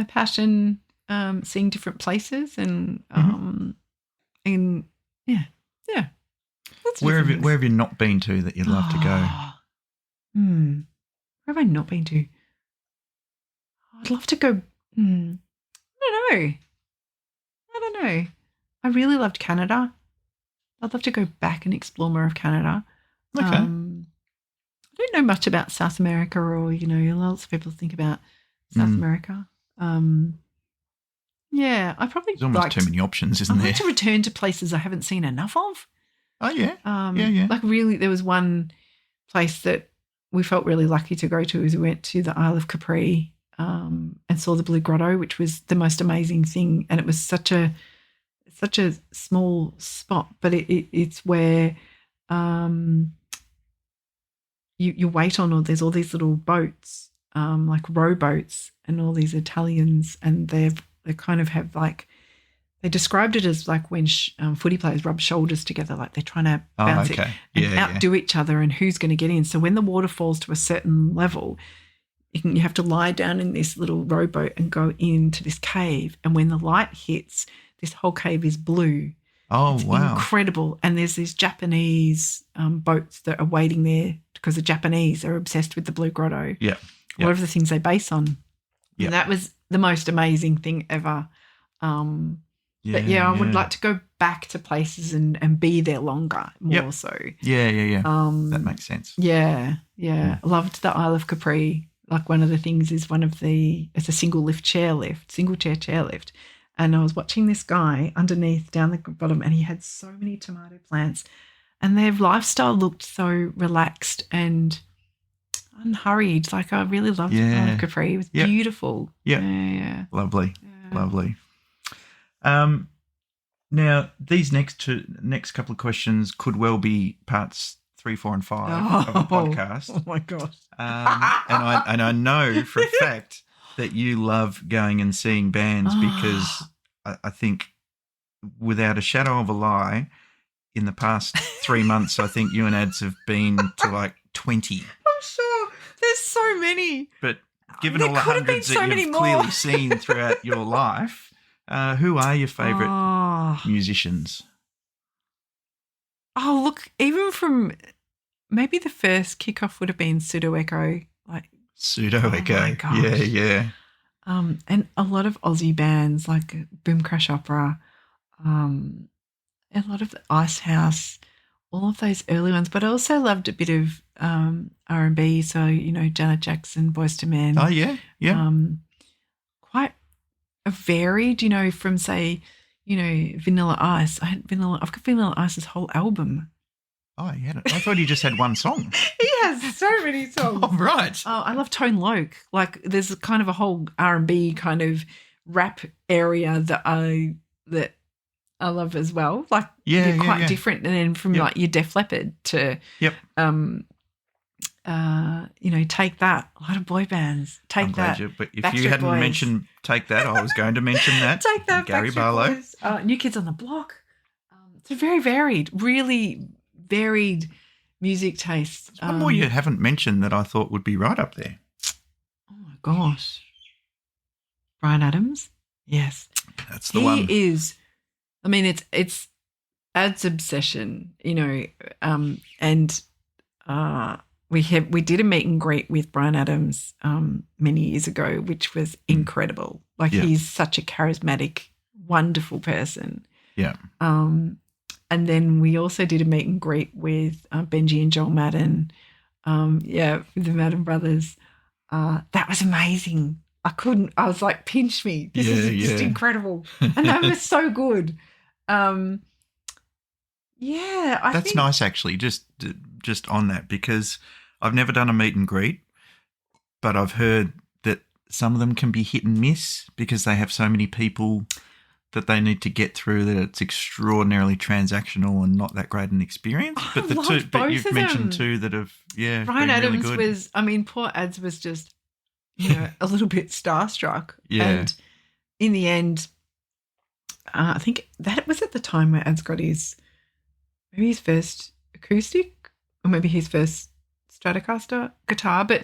passion. Seeing different places and Where have you not been to that you'd love to go? Where have I not been to? I'd love to go. I don't know. I really loved Canada. I'd love to go back and explore more of Canada. Okay. I don't know much about South America, or lots of people think about South America. I probably there's almost too many options, isn't there? I'd like to return to places I haven't seen enough of. Oh yeah. Like really, there was one place that we felt really lucky to go to. Is we went to the Isle of Capri and saw the Blue Grotto, which was the most amazing thing. And it was such a small spot, but it's where you wait on, or there's all these little boats, like rowboats, and all these Italians, and they kind of have like. They described it as like when footy players rub shoulders together, like they're trying to bounce it and outdo each other, and who's going to get in. So when the water falls to a certain level, you have to lie down in this little rowboat and go into this cave. And when the light hits, this whole cave is blue. Oh, it's wow. incredible. And there's these Japanese boats that are waiting there because the Japanese are obsessed with the Blue Grotto. Yeah. A lot of the things they base on. Yeah. And that was the most amazing thing ever. But I would like to go back to places and be there longer, more so. Yeah. That makes sense. Yeah. I loved the Isle of Capri. Like one of the things is it's a single chair chairlift. And I was watching this guy underneath down the bottom, and he had so many tomato plants, and their lifestyle looked so relaxed and unhurried. Like I really loved the Isle of Capri. It was beautiful. Yeah. Lovely. Now, these next couple of questions could well be parts 3, 4, and 5 of the podcast. Oh my gosh! And I know for a fact that you love going and seeing bands because I think, without a shadow of a lie, in the past 3 months, I think you and Ads have been to like 20. I'm sure there's so many. But given all the hundreds that you've clearly seen throughout your life. Who are your favourite musicians? Oh, look, even from maybe the first kickoff would have been Pseudo Echo. Pseudo Echo. Yeah. And a lot of Aussie bands like Boom Crash Opera, a lot of the Ice House, all of those early ones. But I also loved a bit of R&B, so, Janet Jackson, Boyz II Men. Oh, yeah. Quite varied, from say, Vanilla Ice. I've got Vanilla Ice's whole album. Oh, yeah. I thought he just had one song. He has so many songs. Oh, right. Oh, I love Tone Loc. Like there's kind of a whole R&B kind of rap area that I love as well. Like they're quite different. And then from like your Def Leppard to Take That. A lot of boy bands. Take That. But if you hadn't mentioned Take That, I was going to mention that. Take That. Gary Barlow. New Kids on the Block. It's very varied, really varied music taste. One more you haven't mentioned that I thought would be right up there. Oh my gosh. Bryan Adams. Yes. That's the one. He is. I mean, it's Ad's obsession, and we did a meet and greet with Bryan Adams many years ago, which was incredible. Like he's such a charismatic, wonderful person. Yeah. And then we also did a meet and greet with Benji and Joel Madden. With the Madden brothers. That was amazing. I was like, pinch me. This is just incredible. And they were so good. I That's think nice, actually, just on that, because I've never done a meet and greet, but I've heard that some of them can be hit and miss because they have so many people that they need to get through that it's extraordinarily transactional and not that great an experience. But you've mentioned two that have, Ryan been Adams really good. was, poor Ads was just, a little bit starstruck. Yeah. And in the end, I think that was at the time where Ads got his first acoustic or maybe his first Stratocaster guitar, but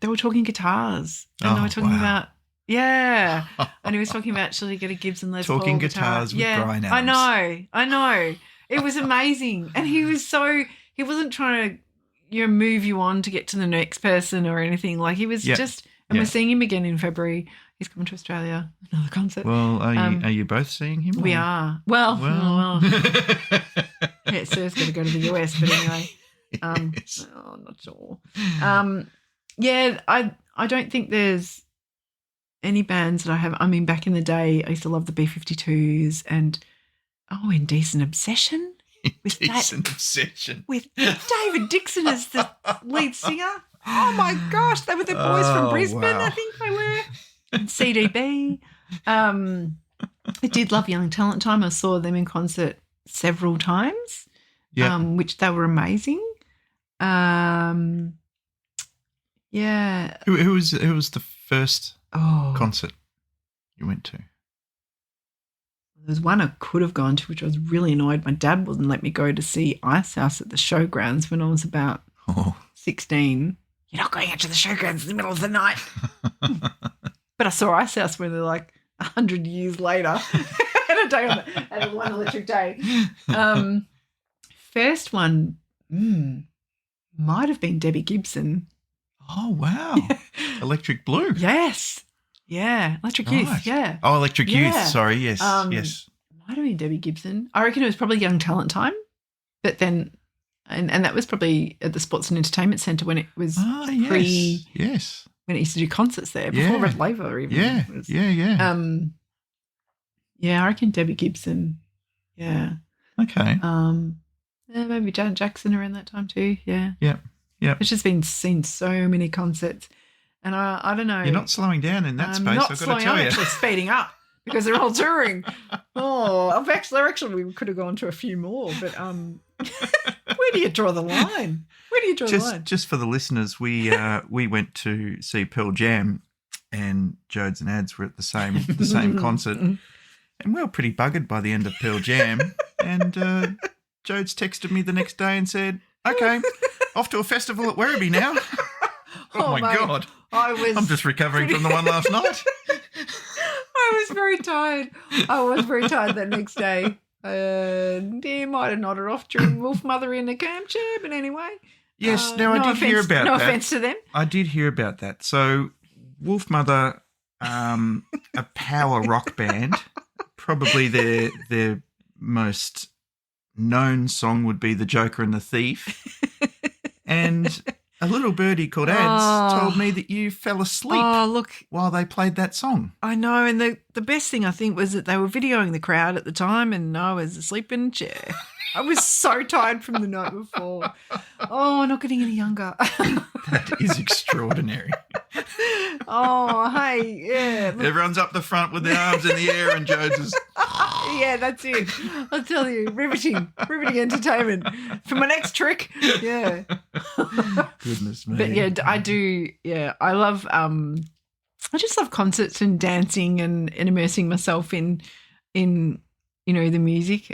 they were talking guitars and they were talking about and he was talking about should he get a Gibson Les Paul talking guitar? guitars with Brian Adams. I know. It was amazing. And he wasn't trying to move you on to get to the next person or anything. Like he was just and we're seeing him again in February. He's coming to Australia, another concert. Well, are you both seeing him? We are. Well. Yeah, Sir's going to go to the US, but anyway. I'm not sure. I don't think there's any bands that I have. Back in the day, I used to love the B-52s and, Indecent Obsession. Obsession. With David Dixon as the lead singer. Oh, my gosh. They were the boys from Brisbane, wow. I think they were. And CDB. I did love Young Talent Time. I saw them in concert several times, which they were amazing. Who was the first concert you went to? There was one I could have gone to, which I was really annoyed. My dad wouldn't let me go to see Ice House at the Showgrounds when I was about 16. You're not going out to the Showgrounds in the middle of the night. But I saw Ice House when they're like 100 years later at a one electric day. First one might have been Debbie Gibson. Oh, wow. Electric Blue. Yes. Yeah. Electric Youth. Yeah. Oh, Electric Youth. Sorry. Yes. Yes. Might have been Debbie Gibson. I reckon it was probably Young Talent Time. But then, and that was probably at the Sports and Entertainment Centre when it was Yes. When it used to do concerts there before Red Laver even. Yeah. I reckon Debbie Gibson. Yeah. Okay. Maybe Janet Jackson around that time too. Yeah. Yeah. Yeah. It's just been seen so many concerts. And I don't know. You're not slowing down in that space, I've got to tell you. I'm actually speeding up because they're all touring. Actually, we could have gone to a few more, but where do you draw the line? Just for the listeners, we went to see Pearl Jam and Jodes and Ads were at the same concert. And we were pretty buggered by the end of Pearl Jam. And Jodes texted me the next day and said, okay, off to a festival at Werribee now. Oh my God. I'm just recovering from the one last night. I was very tired. That next day. Might have nodded off during Wolf Mother in the camp chair, but anyway. Yes, I did hear about that. No offence to them. I did hear about that. So Wolf Mother, a power rock band, probably their most known song would be The Joker and the Thief. And a little birdie called Ads told me that you fell asleep while they played that song. I know, and the best thing I think was that they were videoing the crowd at the time and I was asleep in a chair. I was so tired from the night before. Oh, not getting any younger. That is extraordinary. Oh, hey, yeah. Look. Everyone's up the front with their arms in the air and Jodes is... Yeah, that's it. I'll tell you, riveting entertainment. For my next trick, yeah. Goodness me. But yeah, I do, I love, I just love concerts and dancing and immersing myself in the music.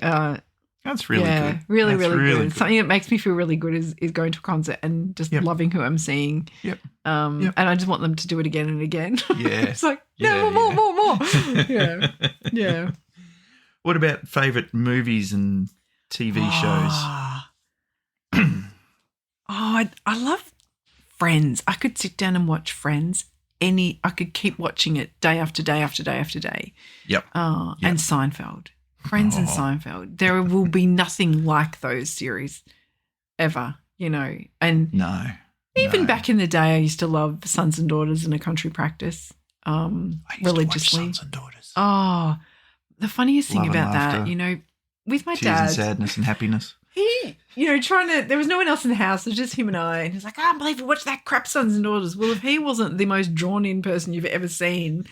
That's really good. Really good. Something that makes me feel really good is going to a concert and just loving who I'm seeing. Yep. And I just want them to do it again and again. Yeah. It's like, more. Yeah. What about favourite movies and TV shows? I love Friends. I could sit down and watch Friends. I could keep watching it day after day after day after day. Yep. And Seinfeld. Friends and Seinfeld. There will be nothing like those series ever, And No. even back in the day, I used to love Sons and Daughters and A Country Practice I used religiously. to watch Sons and Daughters. Oh, the funniest thing Love and about that, laughter. with my Tears dad. and sadness and happiness. He, there was no one else in the house. It was just him and I. And he's like, I can't believe we watched that crap Sons and Daughters. Well, if he wasn't the most drawn-in person you've ever seen,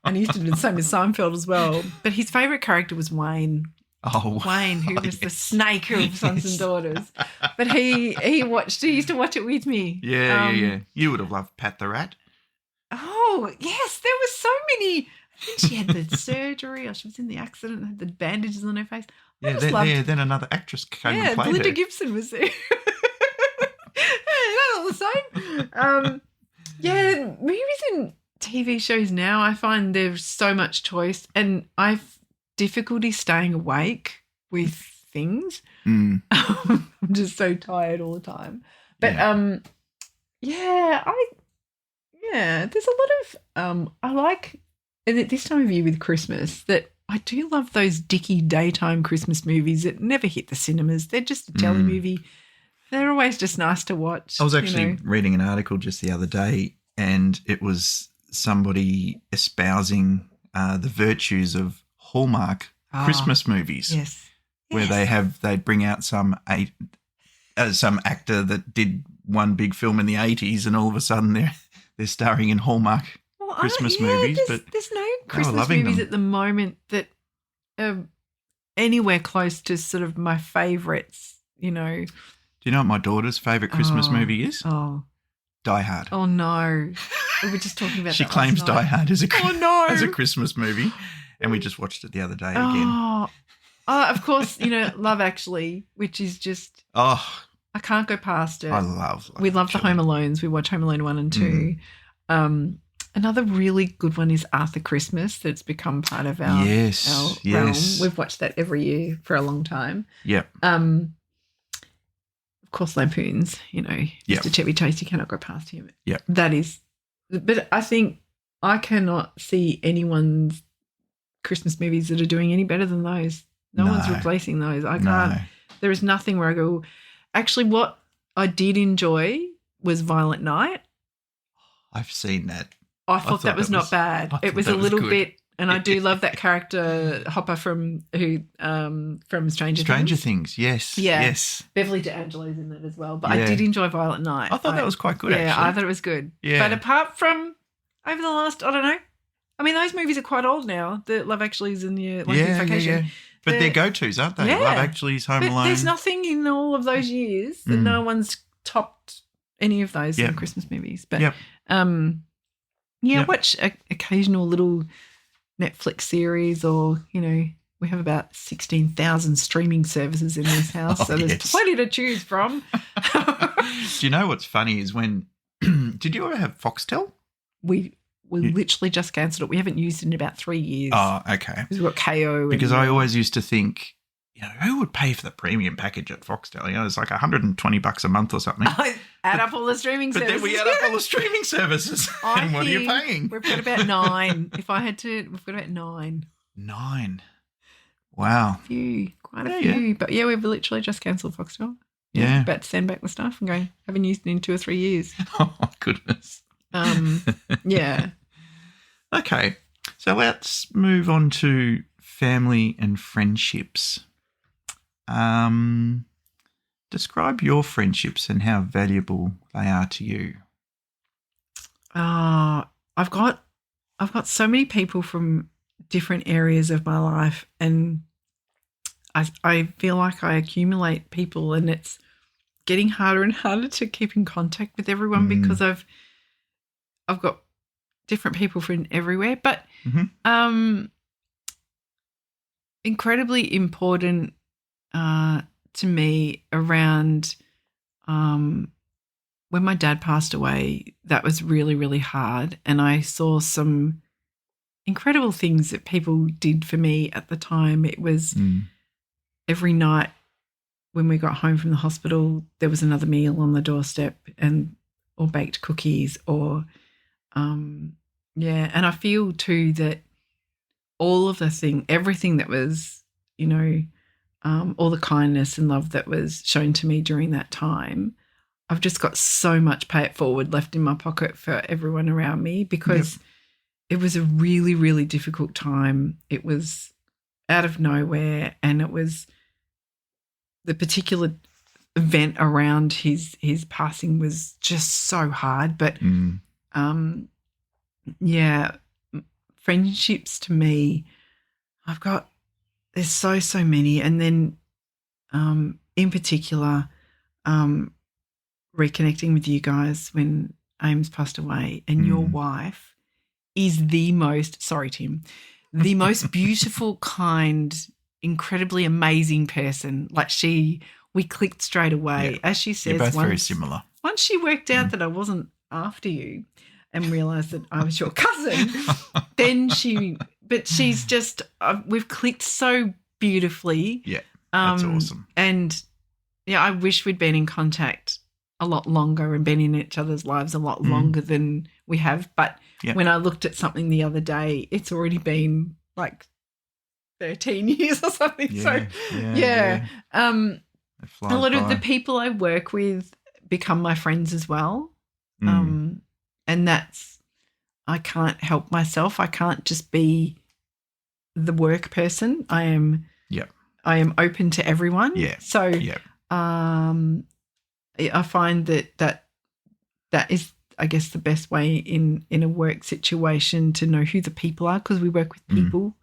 and he used to do the same with Seinfeld as well, but his favourite character was Wayne. Oh, Wayne, who was the snake of Sons and Daughters. But he used to watch it with me. Yeah. You would have loved Pat the Rat. Oh, yes, there were so many. I think she had the surgery or she was in the accident and had the bandages on her face. Then another actress came and played Belinda her. Gibson was there. That's all the same. Movies and TV shows now, I find there's so much choice and I've difficulty staying awake with things. I'm just so tired all the time. But there's a lot of I like at this time of year with Christmas that I do love those dicky daytime Christmas movies that never hit the cinemas. They're just a telly movie. They're always just nice to watch. I was actually reading an article just the other day and it was somebody espousing the virtues of Hallmark Christmas movies. Yes. Where they'd bring out some actor that did one big film in the 80s and all of a sudden they're starring in Hallmark Christmas movies. But there's no Christmas movies at the moment that are anywhere close to sort of my favourites, Do you know what my daughter's favourite Christmas movie is? Oh. Die Hard. Oh, no. We were just talking about She that claims last night. Die Hard as as a Christmas movie. And we just watched it the other day again. Oh, of course, Love Actually, which is just I can't go past it. I love We love the Home Alones. We watch Home Alone 1 and 2. Another really good one is Arthur Christmas that's become part of our realm. We've watched that every year for a long time. Yep. Of course, Lampoons, Mr. Chevy Chase, you cannot go past him. Yeah. That is, but I think I cannot see anyone's Christmas movies that are doing any better than those. No one's replacing those. I can't. There is nothing where I go, actually, what I did enjoy was Violent Night. I've seen that. I thought that was not bad. It was a little bit, and I do love that character Hopper from Stranger Things. Yes. Yeah. Yes. Beverly D'Angelo's in it as well. But I did enjoy Violent Night. I thought that was quite good, actually. Yeah, I thought it was good. Yeah. But apart from over the last, I don't know, I mean, those movies are quite old now. The Love Actually's and the Vacation. Yeah. But they're go-tos, aren't they? Yeah. Love Actually's, Home Alone. There's nothing in all of those years that no one's topped any of those in Christmas movies. But watch occasional little Netflix series or, we have about 16,000 streaming services in this house, so there's plenty to choose from. Do you know what's funny is when did you ever have Foxtel? We literally just cancelled it. We haven't used it in about 3 years. Oh, okay. Because we've got KO. Because I always used to think, who would pay for the premium package at Foxtel? It's like $120 a month or something. Add up all the streaming services. But then we add up all the streaming services. And what are you paying? We've got about 9. If I had to, we've got about 9. 9. Wow. Quite a few. Yeah. But we've literally just cancelled Foxtel. Yeah. About to send back the stuff and go, haven't used it in 2 or 3 years. Oh, goodness. Yeah. Okay. So let's move on to family and friendships. Describe your friendships and how valuable they are to you. I've got so many people from different areas of my life, and I feel like I accumulate people, and it's getting harder and harder to keep in contact with everyone because I've got different people from everywhere, but incredibly important to me around when my dad passed away. That was really, really hard, and I saw some incredible things that people did for me at the time. It was every night when we got home from the hospital, there was another meal on the doorstep or baked cookies or and I feel too that all of everything that was all the kindness and love that was shown to me during that time, I've just got so much pay it forward left in my pocket for everyone around me, because it was a really, really difficult time. It was out of nowhere, and it was the particular event around his passing was just so hard. But friendships to me, there's so many. And then in particular, reconnecting with you guys when Ames passed away, and your wife is the most beautiful, kind, incredibly amazing person. Like we clicked straight away. As she says, you're both very similar. Once she worked out that I wasn't after you and realised that I was your cousin, then she's just, we've clicked so beautifully. Yeah, that's awesome. And I wish we'd been in contact a lot longer and been in each other's lives a lot longer than we have. But when I looked at something the other day, it's already been like 13 years or something. A lot of the people I work with become my friends as well. And I can't help myself. I can't just be the work person. I am open to everyone. Yeah. So I find that is, I guess, the best way in a work situation to know who the people are, because we work with people.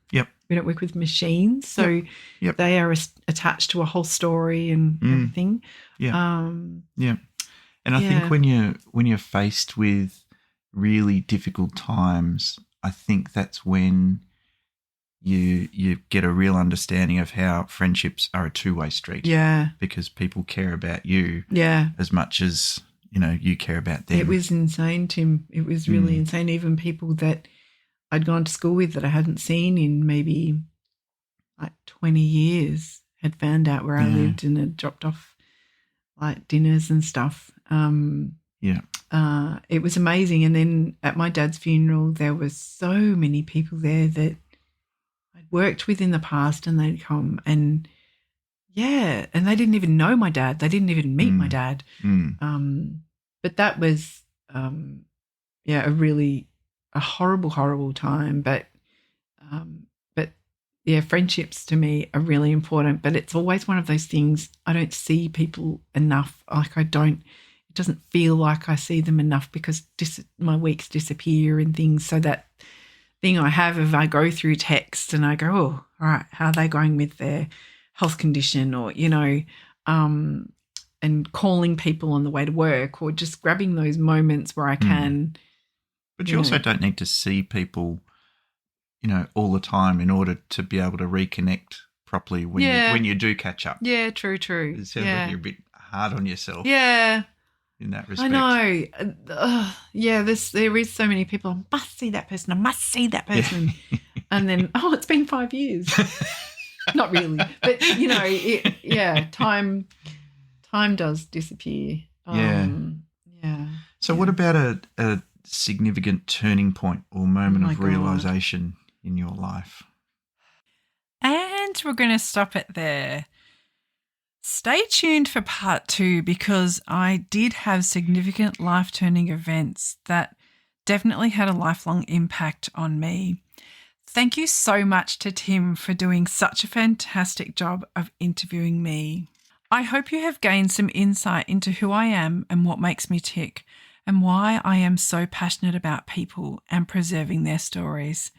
We don't work with machines. So they are attached to a whole story and everything. And I think when you're faced with really difficult times, I think that's when you get a real understanding of how friendships are a two-way street. Yeah. Because people care about you as much as, you care about them. It was insane, Tim. It was really insane. Even people that I'd gone to school with that I hadn't seen in maybe like 20 years had found out where I lived and had dropped off like dinners and stuff. It was amazing. And then at my dad's funeral, there were so many people there that I'd worked with in the past, and they'd come and and they didn't even know my dad. They didn't even meet my dad. But that was, a horrible, horrible time. But friendships to me are really important, but it's always one of those things. I don't see people enough. It doesn't feel like I see them enough, because my weeks disappear and things. So that thing I have, if I go through text and I go, oh, all right, how are they going with their health condition, or, and calling people on the way to work, or just grabbing those moments where I can. But you also don't need to see people, all the time in order to be able to reconnect properly when you do catch up. Yeah, true. It sounds like you're a bit hard on yourself. Yeah. In that respect. I know. There is so many people. I must see that person. And then, it's been 5 years. Not really. But, time does disappear. So what about a significant turning point or moment of realisation in your life? And we're going to stop it there. Stay tuned for part 2, because I did have significant life-turning events that definitely had a lifelong impact on me. Thank you so much to Tim for doing such a fantastic job of interviewing me. I hope you have gained some insight into who I am and what makes me tick, and why I am so passionate about people and preserving their stories.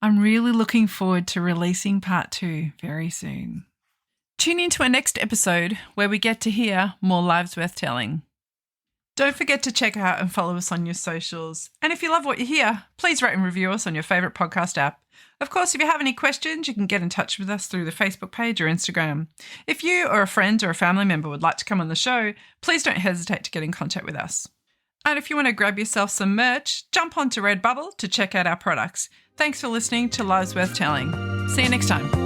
I'm really looking forward to releasing part 2 very soon. Tune in to our next episode, where we get to hear more lives worth telling. Don't forget to check out and follow us on your socials. And if you love what you hear, please rate and review us on your favourite podcast app. Of course, if you have any questions, you can get in touch with us through the Facebook page or Instagram. If you or a friend or a family member would like to come on the show, please don't hesitate to get in contact with us. And if you want to grab yourself some merch, jump onto Redbubble to check out our products. Thanks for listening to Lives Worth Telling. See you next time.